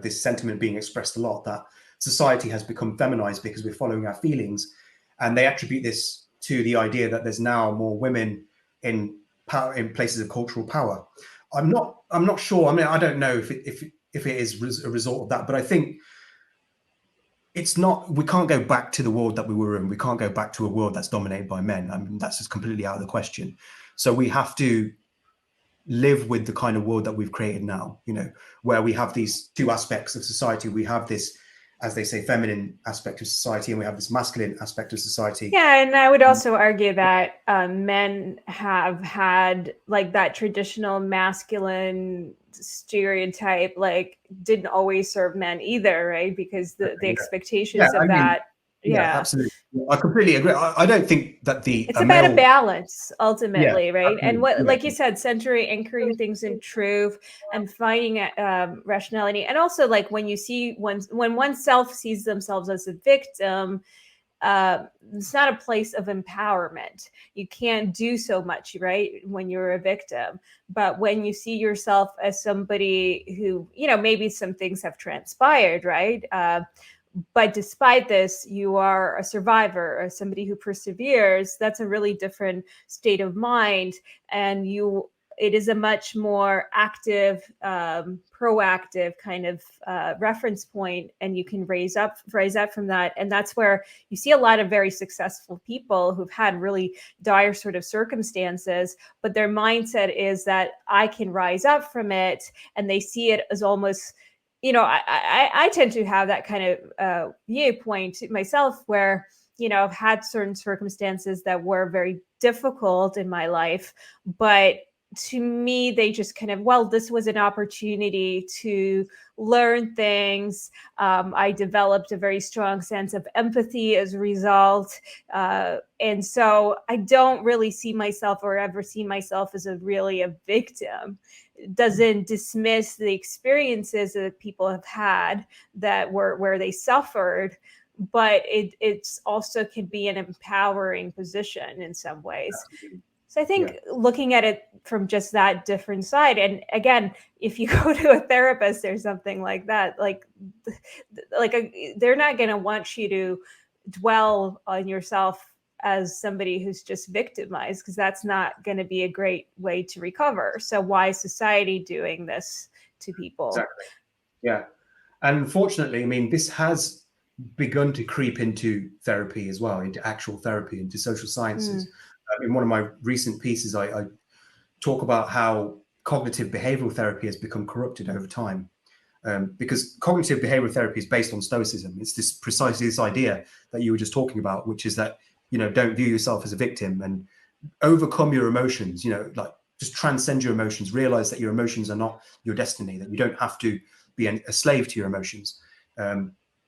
this sentiment being expressed a lot, that society has become feminized because we're following our feelings, and they attribute this to the idea that there's now more women in power, in places of cultural power. I'm not sure. I mean, I don't know if it is a result of that, but I think it's not. We can't go back to the world that we were in. We can't go back to a world that's dominated by men. I mean, that's just completely out of the question. So we have to live with the kind of world that we've created now, you know, where we have these two aspects of society. We have this, as they say, feminine aspect of society, and we have this masculine aspect of society. Yeah, and I would also argue that men have had like that traditional masculine stereotype, like didn't always serve men either, right? Because the expectations of that. Yeah, absolutely. I completely agree. I don't think that it's about a balance ultimately, right? Absolutely. And what, like you said, centering, anchoring things in truth and finding rationality. And also, like when you see when oneself sees themselves as a victim, it's not a place of empowerment. You can't do so much, right, when you're a victim. But when you see yourself as somebody who, you know, maybe some things have transpired, right? But despite this, you are a survivor or somebody who perseveres. That's a really different state of mind. And it is a much more active, proactive kind of reference point, and you can rise up from that. And that's where you see a lot of very successful people who've had really dire sort of circumstances, but their mindset is that I can rise up from it, and they see it as almost, you know, I tend to have that kind of viewpoint myself, where, you know, I've had certain circumstances that were very difficult in my life, but to me, they just kind of, well, this was an opportunity to learn things. I developed a very strong sense of empathy as a result. And so I don't really see myself or ever see myself as really a victim. It doesn't dismiss the experiences that people have had that were where they suffered, but it's also can be an empowering position in some ways. So I think looking at it from just that different side, and again, if you go to a therapist or something like that, they're not going to want you to dwell on yourself as somebody who's just victimized, because that's not going to be a great way to recover. So why is society doing this to people? Exactly. Yeah. And unfortunately, I mean, this has begun to creep into therapy as well, into actual therapy, into social sciences. In one of my recent pieces, I talk about how cognitive behavioral therapy has become corrupted over time. Because cognitive behavioral therapy is based on Stoicism. It's precisely this idea that you were just talking about, which is that, you know, don't view yourself as a victim and overcome your emotions, you know, like just transcend your emotions, realize that your emotions are not your destiny, that you don't have to be a slave to your emotions.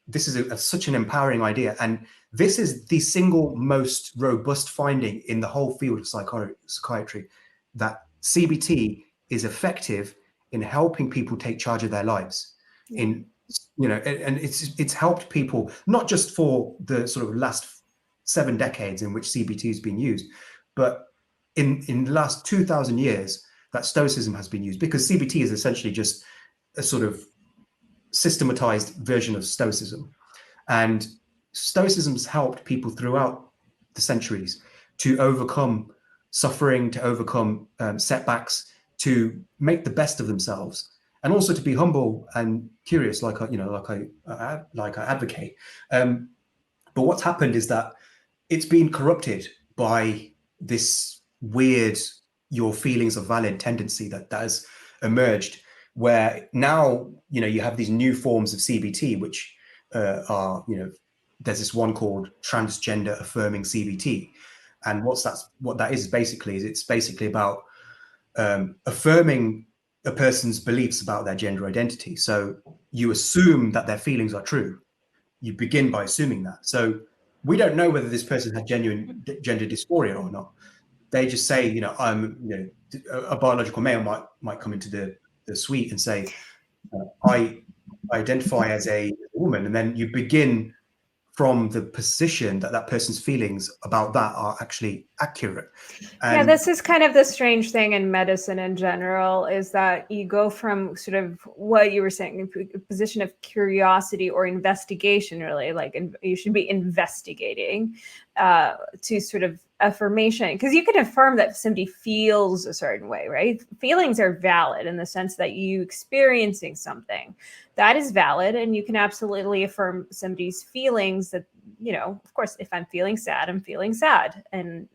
This is such an empowering idea. And this is the single most robust finding in the whole field of psychiatry, that CBT is effective in helping people take charge of their lives. In, you know, and it's helped people not just for the sort of last 7 decades in which CBT has been used, but in the last 2,000 years that Stoicism has been used, because CBT is essentially just a sort of systematized version of Stoicism. And Stoicism's helped people throughout the centuries to overcome suffering, to overcome setbacks, to make the best of themselves, and also to be humble and curious, like I advocate. But what's happened is that it's been corrupted by this weird, your feelings of valid tendency that has emerged, where now, you know, you have these new forms of CBT, which are, you know, there's this one called transgender affirming CBT. And what that is basically is it's basically about affirming a person's beliefs about their gender identity. So you assume that their feelings are true. You begin by assuming that. So we don't know whether this person had genuine gender dysphoria or not. They just say, you know, a biological male might come into the suite and say, I identify as a woman, and then you begin from the position that that person's feelings about that are actually accurate. And yeah, this is kind of the strange thing in medicine in general, is that you go from sort of what you were saying, a position of curiosity or investigation, really, like you should be investigating, to sort of affirmation, because you can affirm that somebody feels a certain way, right? Feelings are valid in the sense that you experiencing something that is valid, and you can absolutely affirm somebody's feelings that, you know, of course, if I'm feeling sad, I'm feeling sad. And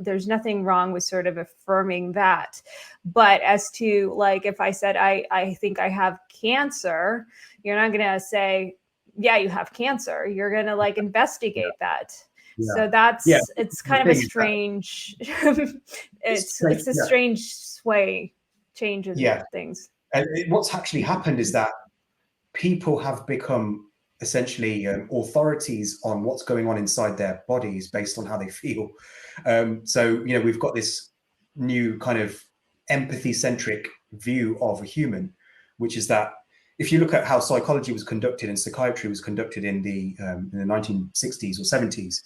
there's nothing wrong with sort of affirming that. But as to, like, if I said, I think I have cancer, you're not going to say, yeah, you have cancer. You're going to like investigate that. Yeah. So that's, it's kind of a strange, it's a strange sway changes in things. And what's actually happened is that people have become essentially authorities on what's going on inside their bodies based on how they feel. So, you know, we've got this new kind of empathy-centric view of a human, which is that if you look at how psychology was conducted and psychiatry was conducted in the 1960s or 70s,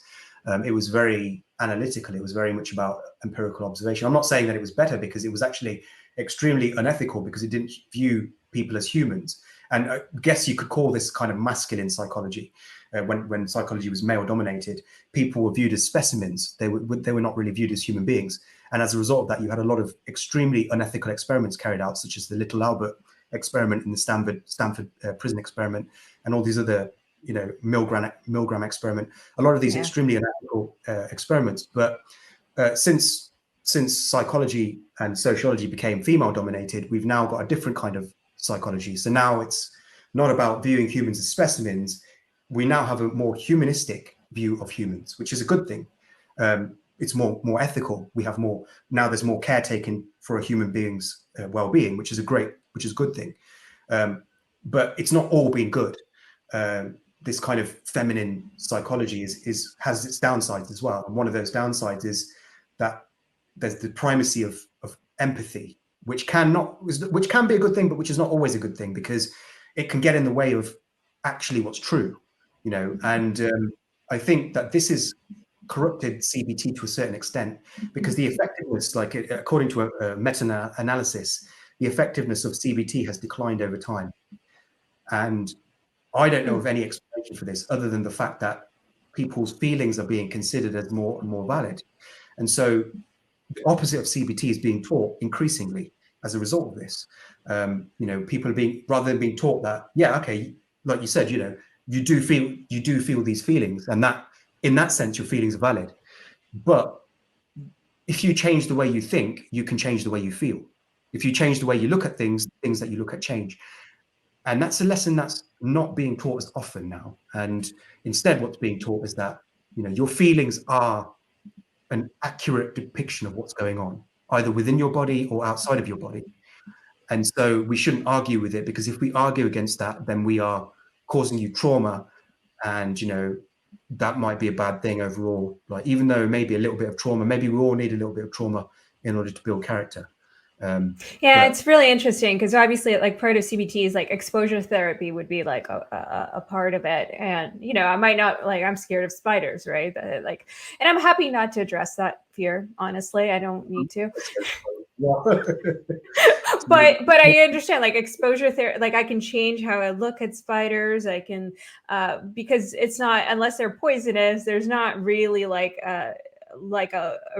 it was very analytical. It was very much about empirical observation. I'm not saying that it was better, because it was actually extremely unethical, because it didn't view people as humans. And I guess you could call this kind of masculine psychology. When psychology was male dominated, people were viewed as specimens. They were not really viewed as human beings. And as a result of that, you had a lot of extremely unethical experiments carried out, such as the Little Albert experiment and the Stanford prison experiment, and all these other, you know, Milgram experiment. A lot of these extremely unethical experiments. But since psychology and sociology became female dominated, we've now got a different kind of psychology. So now it's not about viewing humans as specimens. We now have a more humanistic view of humans, which is a good thing. It's more ethical. We have more, now there's more care taken for a human being's well-being, which is a good thing. But it's not all been good. This kind of feminine psychology has its downsides as well. And one of those downsides is that there's the primacy of empathy, which can be a good thing, but which is not always a good thing, because it can get in the way of actually what's true, you know. And I think that this has corrupted CBT to a certain extent, because the effectiveness, like according to a meta-analysis, the effectiveness of CBT has declined over time. And I don't know of any explanation for this other than the fact that people's feelings are being considered as more and more valid. And so the opposite of CBT is being taught increasingly as a result of this. You know, people are being, rather than being taught that, yeah, okay, like you said, you know, you do feel these feelings, and that in that sense your feelings are valid. But if you change the way you think, you can change the way you feel. If you change the way you look at things that you look at change. And that's a lesson that's not being taught as often now. And instead, what's being taught is that, you know, your feelings are an accurate depiction of what's going on, either within your body or outside of your body. And so we shouldn't argue with it, because if we argue against that, then we are causing you trauma. And, you know, that might be a bad thing overall. Like, even though maybe a little bit of trauma, maybe we all need a little bit of trauma in order to build character. It's really interesting, because obviously, like, part of CBT is like exposure therapy would be like a part of it. And, you know, I might not, like, I'm scared of spiders, right? Like, and I'm happy not to address that fear. Honestly, I don't need to. but I understand, like, exposure therapy, like, I can change how I look at spiders. I can, because it's not, unless they're poisonous, there's not really like a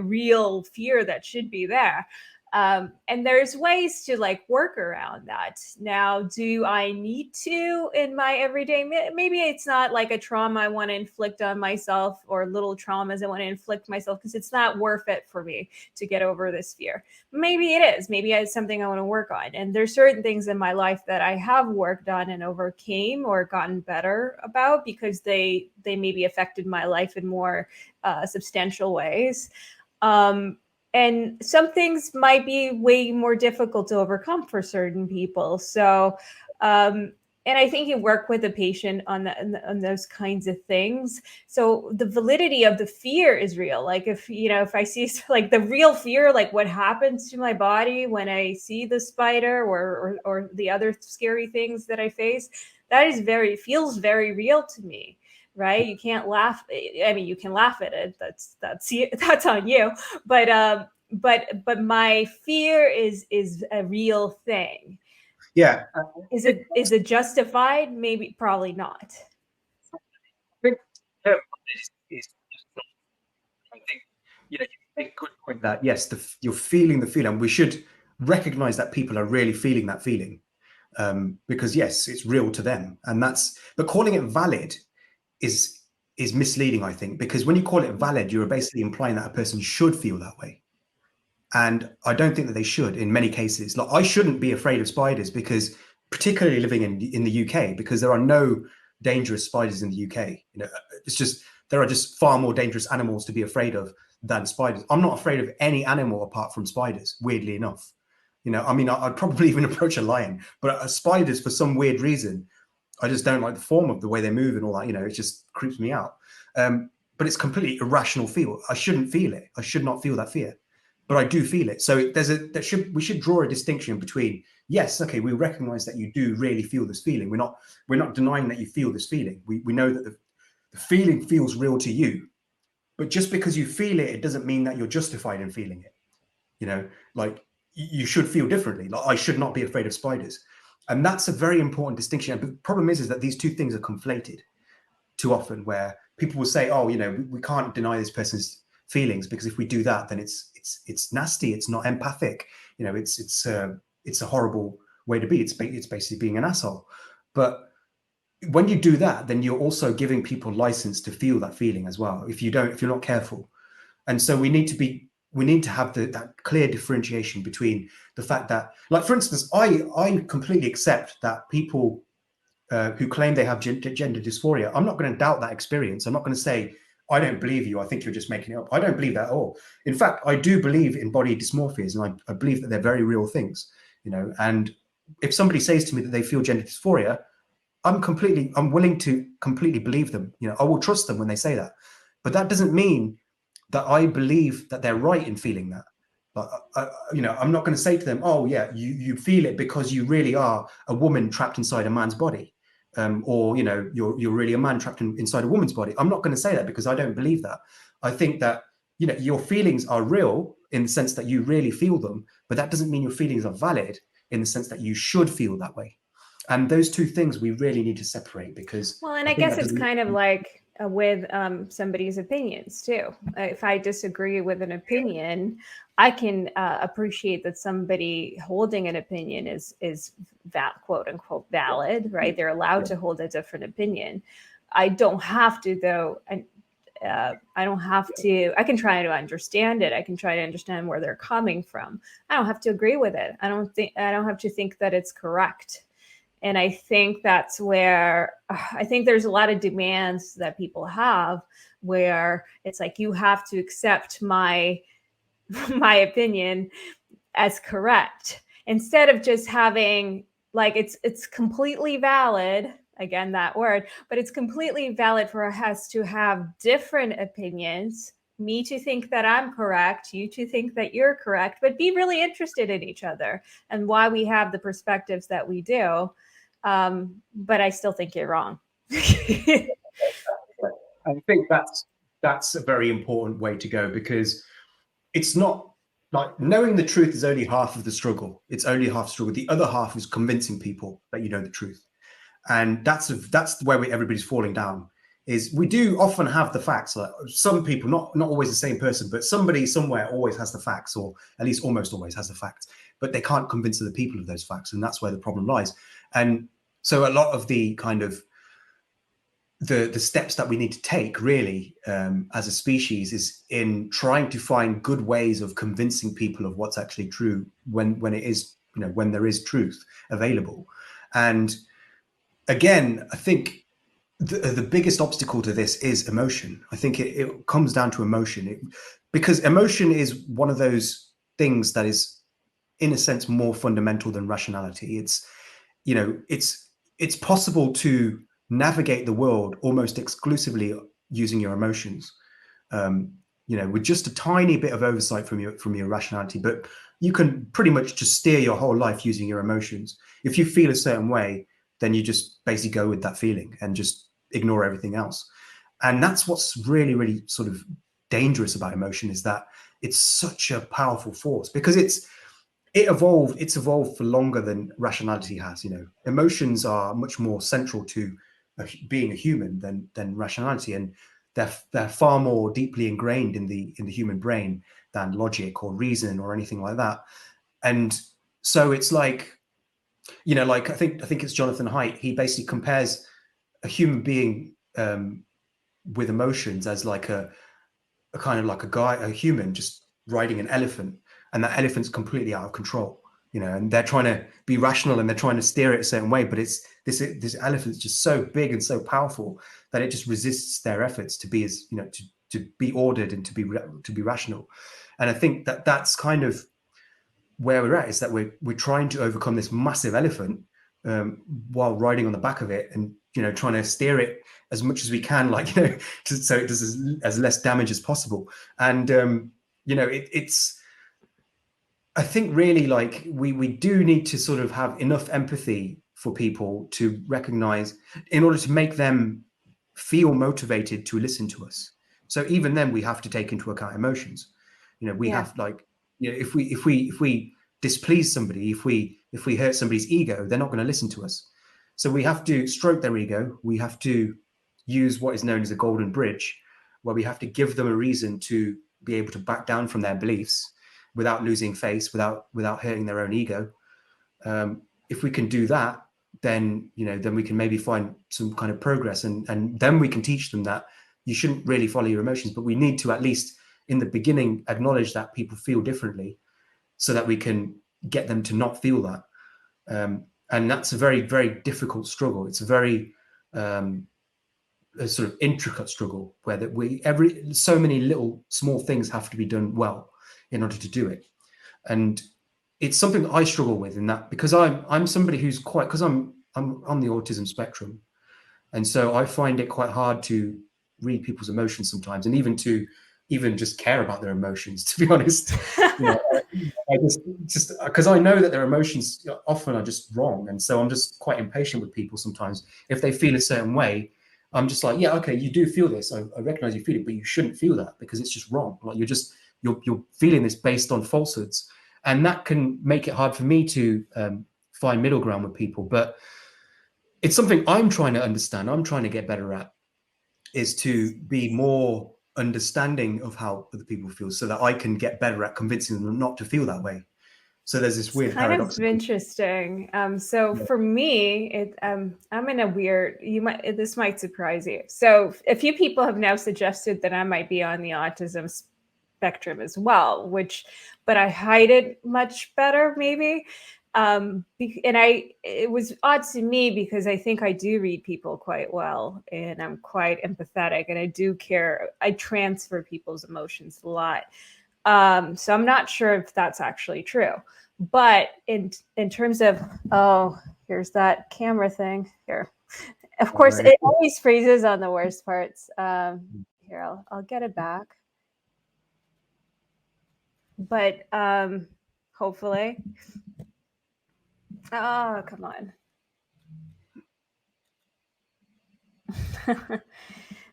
real fear that should be there. And there's ways to like work around that. Now, do I need to in my everyday? Maybe it's not like a trauma I want to inflict on myself, or little traumas I want to inflict myself, because it's not worth it for me to get over this fear. Maybe it is. Maybe it's something I want to work on. And there's certain things in my life that I have worked on and overcame or gotten better about, because they maybe affected my life in more substantial ways. And some things might be way more difficult to overcome for certain people. So, and I think you work with a patient on those kinds of things. So the validity of the fear is real. Like if I see like the real fear, like what happens to my body when I see the spider or the other scary things that I face, that is feels very real to me. Right? You can't laugh. I mean, you can laugh at it. That's on you. But my fear is a real thing. Yeah. Is it justified? Maybe, probably not. I think you make a good point that yes, you're feeling the feeling. We should recognize that people are really feeling that feeling, because yes, it's real to them, but calling it valid is misleading, I think, because when you call it valid, you're basically implying that a person should feel that way. And I don't think that they should in many cases. Like I shouldn't be afraid of spiders, because particularly living in the UK, because there are no dangerous spiders in the UK. It's just, there are just far more dangerous animals to be afraid of than spiders. I'm not afraid of any animal apart from spiders, weirdly enough. I mean, I'd probably even approach a lion, but spiders, for some weird reason, I just don't like the form of the way they move and all that. It just creeps me out. But it's completely irrational feel. I shouldn't feel it. I should not feel that fear, but I do feel it. So we should draw a distinction between, yes, okay, we recognize that you do really feel this feeling. We're not denying that you feel this feeling. We know that the feeling feels real to you, but just because you feel it, it doesn't mean that you're justified in feeling it. Like you should feel differently. Like I should not be afraid of spiders. And that's a very important distinction. But the problem is that these two things are conflated too often, where people will say, oh, we can't deny this person's feelings, because if we do that, then it's nasty. It's not empathic. It's a horrible way to be. It's basically being an asshole. But when you do that, then you're also giving people license to feel that feeling as well, if you're not careful. And so we need to have that clear differentiation between the fact that, like, for instance, I completely accept that people who claim they have gender dysphoria, I'm not going to doubt that experience. I'm not going to say, I don't believe you, I think you're just making it up. I don't believe that at all. In fact, I do believe in body dysmorphias, and I believe that they're very real things, and if somebody says to me that they feel gender dysphoria, I'm willing to completely believe them. I will trust them when they say that. But that doesn't mean that I believe that they're right in feeling that. But I'm not going to say to them, oh yeah, you feel it because you really are a woman trapped inside a man's body, or you're really a man trapped inside a woman's body. I'm not going to say that, because I don't believe that. I think that your feelings are real in the sense that you really feel them, but that doesn't mean your feelings are valid in the sense that you should feel that way. And those two things we really need to separate, because I guess it's kind of like with somebody's opinions too. If I disagree with an opinion, I can appreciate that somebody holding an opinion is that quote unquote valid, right? They're allowed to hold a different opinion. I don't have to, though. I don't have to. I can try to understand it. I can try to understand where they're coming from. I don't have to agree with it. I don't have to think that it's correct. And I think that's where I think there's a lot of demands that people have, where it's like, you have to accept my opinion as correct, instead of just having like, it's completely valid. Again, that word, but it's completely valid for us to have different opinions. Me to think that I'm correct, you to think that you're correct, but be really interested in each other and why we have the perspectives that we do. But I still think you're wrong. I think that's a very important way to go, because it's not like, knowing the truth is only half of the struggle. It's only half struggle. The other half is convincing people that you know the truth. And that's where everybody's falling down, is we do often have the facts. Like some people, not always the same person, but somebody somewhere always has the facts, or at least almost always has the facts, but they can't convince other people of those facts. And that's where the problem lies. And so a lot of the kind of the steps that we need to take really as a species is in trying to find good ways of convincing people of what's actually true when it is, when there is truth available. And again, I think the biggest obstacle to this is emotion. I think it comes down to emotion, because emotion is one of those things that is, in a sense, more fundamental than rationality. It's possible to navigate the world almost exclusively using your emotions, with just a tiny bit of oversight from your rationality. But you can pretty much just steer your whole life using your emotions. If you feel a certain way, then you just basically go with that feeling and just ignore everything else. And that's what's really, really sort of dangerous about emotion, is that it's such a powerful force, because it's evolved for longer than rationality has. Emotions are much more central to being a human than rationality, and they're far more deeply ingrained in the human brain than logic or reason or anything like that. And so it's like, like I think it's Jonathan Haidt. He basically compares a human being with emotions as like a kind of like a human just riding an elephant, and that elephant's completely out of control, and they're trying to be rational and they're trying to steer it a certain way, but it's this elephant's just so big and so powerful that it just resists their efforts to be as to be ordered and to be rational. And I think that's kind of where we're at, is that we're trying to overcome this massive elephant while riding on the back of it, and trying to steer it as much as we can, so it does as less damage as possible. And it's I think really, like, we do need to sort of have enough empathy for people to recognize, in order to make them feel motivated to listen to us. So even then, we have to take into account emotions. We have, like, if we displease somebody, if we hurt somebody's ego, they're not going to listen to us. So we have to stroke their ego. We have to use what is known as a golden bridge, where we have to give them a reason to be able to back down from their beliefs without losing face, without hurting their own ego. If we can do that, then we can maybe find some kind of progress, and then we can teach them that you shouldn't really follow your emotions, but we need to, at least in the beginning, acknowledge that people feel differently, so that we can get them to not feel that. And that's a very, very difficult struggle. It's a very a sort of intricate struggle, where so many little small things have to be done well in order to do it. And it's something I struggle with, in that, because I'm somebody who's quite, because I'm on the autism spectrum, and so I find it quite hard to read people's emotions sometimes, and even just care about their emotions, to be honest. I just because I know that their emotions often are just wrong, and so I'm just quite impatient with people sometimes. If they feel a certain way, I'm just like, yeah, okay, you do feel this. I recognize you feel it, but you shouldn't feel that, because it's just wrong. Like, you're feeling this based on falsehoods, and that can make it hard for me to find middle ground with people. But it's something I'm trying to understand. I'm trying to get better at, is to be more understanding of how other people feel, so that I can get better at convincing them not to feel that way. So there's this weird paradox. Kind of interesting. So for me, I'm in a weird. This might surprise you. So a few people have now suggested that I might be on the autism spectrum as well, but I hide it much better, maybe. And it was odd to me, because I think I do read people quite well, and I'm quite empathetic, and I do care. I transfer people's emotions a lot. So I'm not sure if that's actually true. But in terms of, here's that camera thing here. Of course, it always freezes on the worst parts. Here, I'll get it back. But hopefully. Oh, come on.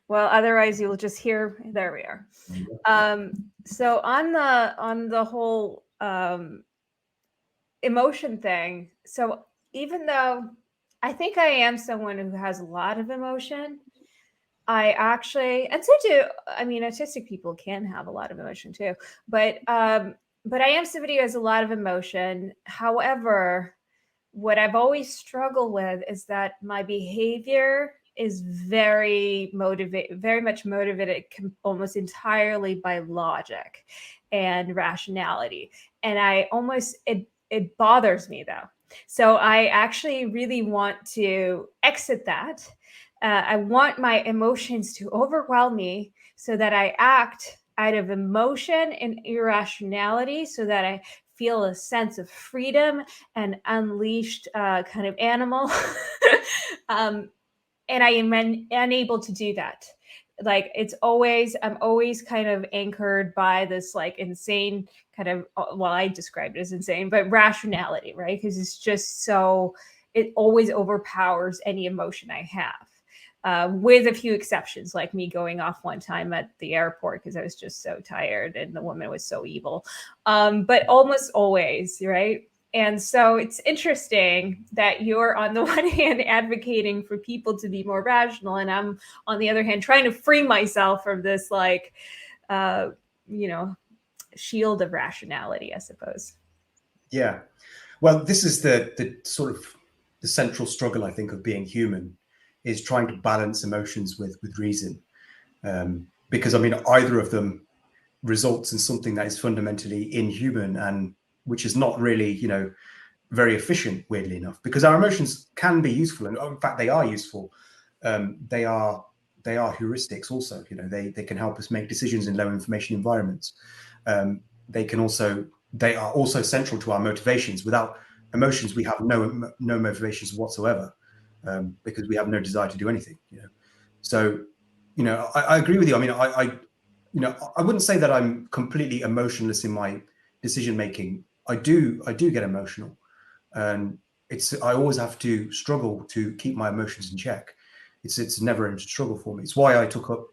Well, otherwise you'll just hear. There we are. So on the whole emotion thing. So even though I think I am someone who has a lot of emotion, I actually, and so do, I mean, autistic people can have a lot of emotion too, but I am somebody who has a lot of emotion. However, what I've always struggled with is that my behavior is very much motivated almost entirely by logic and rationality. And it bothers me though. So I actually really want to exit that. I want my emotions to overwhelm me so that I act out of emotion and irrationality, so that I feel a sense of freedom and unleashed kind of animal. And I am unable to do that. Like I'm always kind of anchored by this like insane kind of, well, I described it as insane, but rationality, right? Because it's just so, it always overpowers any emotion I have. With a few exceptions, like me going off one time at the airport because I was just so tired and the woman was so evil. But almost always, right? And so it's interesting that you're on the one hand advocating for people to be more rational, and I'm on the other hand trying to free myself from this like, shield of rationality, I suppose. Yeah. Well, this is the sort of the central struggle, I think, of being human, is trying to balance emotions with reason. Because I mean, either of them results in something that is fundamentally inhuman and which is not really, very efficient, weirdly enough, because our emotions can be useful, and in fact they are useful. They are heuristics also. They can help us make decisions in low information environments. They are also central to our motivations. Without emotions, we have no motivations whatsoever, because we have no desire to do anything. So I agree with you. I mean, I wouldn't say that I'm completely emotionless in my decision making. I do get emotional, and I always have to struggle to keep my emotions in check. It's a never-ending struggle for me. It's why I took up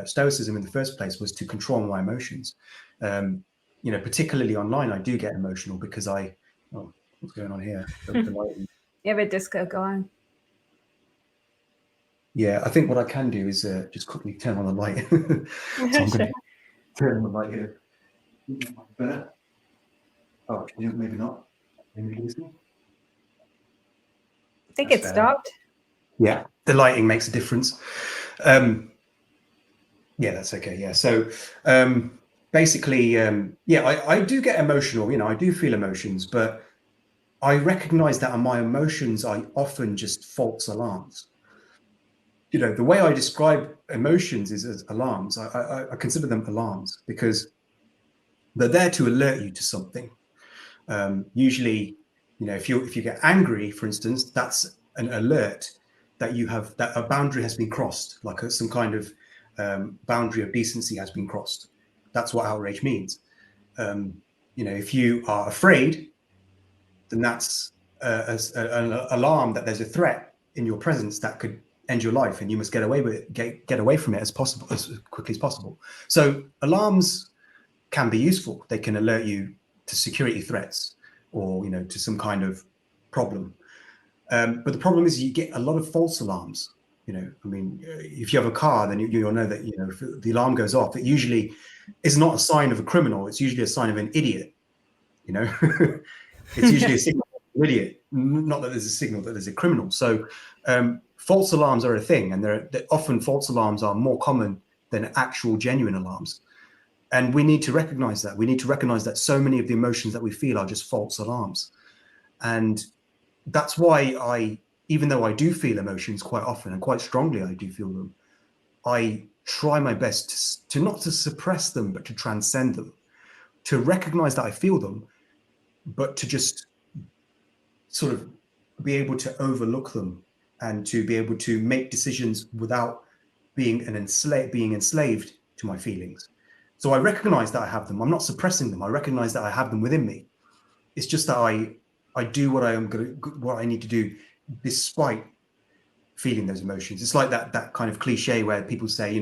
Stoicism in the first place, was to control my emotions. Particularly online, I do get emotional because what's going on here? You have a disco going. Yeah, I think what I can do is just quickly turn on the light. So I'm going to turn on the light here. Better? Oh, maybe not. Maybe listening. I think it stopped. Yeah, the lighting makes a difference. Yeah, that's okay. Yeah, so basically, I do get emotional. I do feel emotions, but I recognize that my emotions are often just false alarms. The way I describe emotions is as alarms. I consider them alarms because they're there to alert you to something. Usually, if you get angry, for instance, that's an alert that that a boundary has been crossed, like some kind of boundary of decency has been crossed. That's what outrage means. If you are afraid, then that's an alarm that there's a threat in your presence that could end your life, and you must get away with it, get away from it as quickly as possible. So alarms can be useful. They can alert you to security threats or to some kind of problem. But the problem is you get a lot of false alarms. I mean, if you have a car, then you'll know that if the alarm goes off, it usually is not a sign of a criminal. It's usually a sign of an idiot. It's usually a signal of an idiot, not that there's a signal that there's a criminal. So false alarms are a thing, and often false alarms are more common than actual genuine alarms. And we need to recognize that. We need to recognize that so many of the emotions that we feel are just false alarms. And that's why even though I do feel emotions quite often and quite strongly, I do feel them, I try my best to not to suppress them, but to transcend them, to recognize that I feel them, but to just sort of be able to overlook them and to be able to make decisions without being enslaved to my feelings. So I recognize that I have them. I'm not suppressing them. I recognize that I have them within me. It's just that I do what I need to do despite feeling those emotions. It's like that kind of cliche where people say,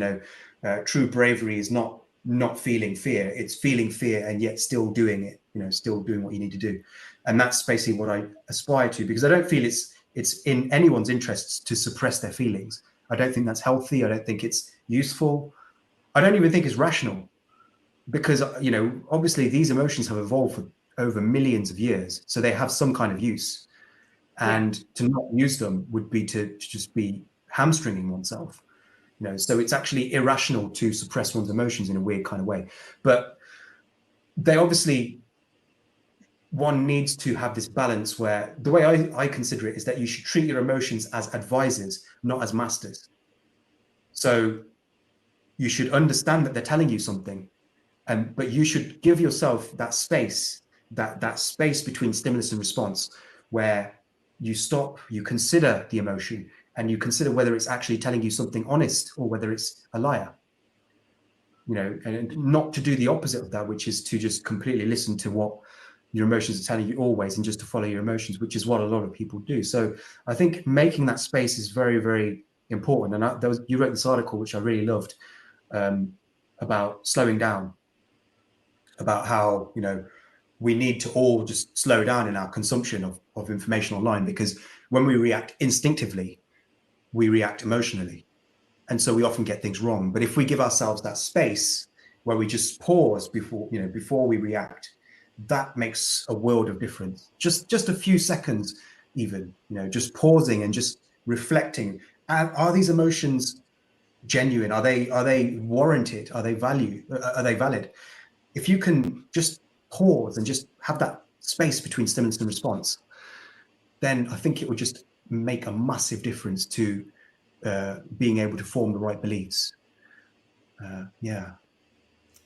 true bravery is not feeling fear. It's feeling fear and yet still doing it, still doing what you need to do. And that's basically what I aspire to, because I don't feel it's in anyone's interests to suppress their feelings. I don't think that's healthy. I don't think it's useful. I don't even think it's rational, because, you know, obviously these emotions have evolved for over millions of years, so they have some kind of use. And to not use them would be to just be hamstringing oneself. You know, so it's actually irrational to suppress one's emotions in a weird kind of way. But they obviously, one needs to have this balance where the way I consider it is that you should treat your emotions as advisors, not as masters. So you should understand that they're telling you something, but you should give yourself that space, that space between stimulus and response, where you stop, you consider the emotion, and you consider whether it's actually telling you something honest or whether it's a liar. You know, and not to do the opposite of that, which is to just completely listen to what your emotions are telling you always, and just to follow your emotions, which is what a lot of people do. So I think making that space is very, very important. And you wrote this article, which I really loved, about slowing down, about how, you know, we need to all just slow down in our consumption of information online, because when we react instinctively, we react emotionally. And so we often get things wrong. But if we give ourselves that space where we just pause before we react, that makes a world of difference. Just a few seconds, even, you know, just pausing and just reflecting. Are these emotions genuine? Are they warranted? Are they valid? If you can just pause and just have that space between stimulus and response, then I think it would just make a massive difference to being able to form the right beliefs. Yeah.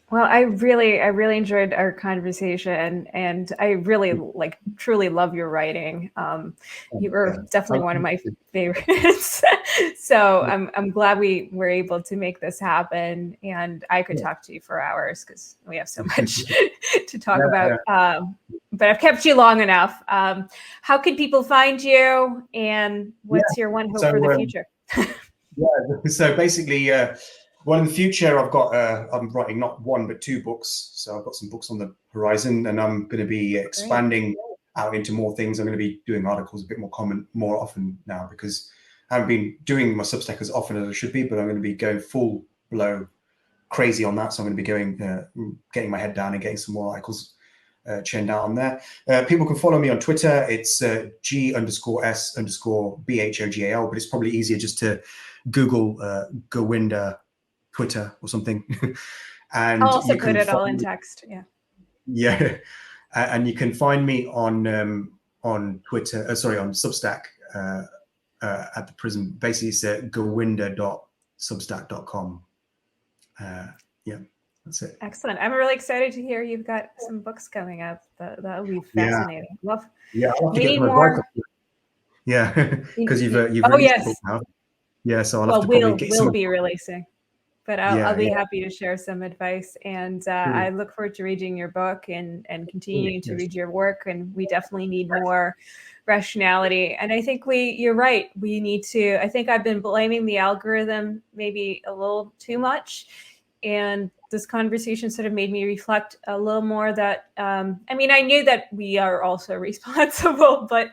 Well, I really enjoyed our conversation, and I really truly love your writing. You were definitely one of my favorites. So I'm glad we were able to make this happen, and I could talk to you for hours because we have so much to talk about. But I've kept you long enough. How can people find you, and what's your one hope for the future? So basically, well, in the future, I'm writing not one but two books. So I've got some books on the horizon, and I'm going to be expanding out into more things. I'm going to be doing articles a bit more often now, because I haven't been doing my Substack as often as I should be, but I'm going to be going full blow crazy on that. So I'm going to be getting my head down and getting some more articles churned out on there. People can follow me on Twitter. It's G_S_BHOGAL, but it's probably easier just to Google Gurwinder Twitter or something. And I'll also put it all in text. Yeah. And you can find me on Twitter, on Substack at the Prism. Basically, it's gurwinder.substack.com. Yeah, that's it. Excellent. I'm really excited to hear you've got some books coming up. That'll be fascinating. I'll have to we get need them more. Yeah, because you've released the book now. Yeah, so I'll have to probably get some. We'll be releasing, but I'll be happy to share some advice. And I look forward to reading your book and continuing to read your work. And we definitely need more rationality. And I think you're right. We need to. I think I've been blaming the algorithm maybe a little too much. And this conversation sort of made me reflect a little more that, I mean, I knew that we are also responsible, but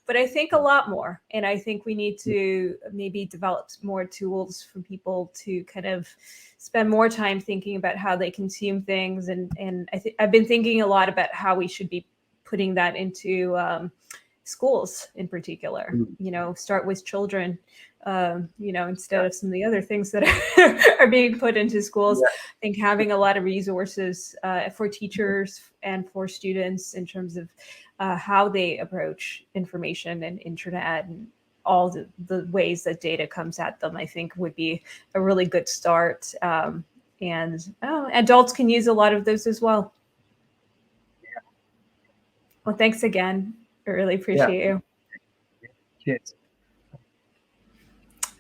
I think a lot more. And I think we need to maybe develop more tools for people to kind of spend more time thinking about how they consume things. And I've been thinking a lot about how we should be putting that into schools in particular, you know, start with children, you know, instead of some of the other things that are being put into schools. I think having a lot of resources for teachers and for students in terms of how they approach information and internet and all the ways that data comes at them, I think would be a really good start. And adults can use a lot of those as well. Well, thanks again. I really appreciate you. Cheers.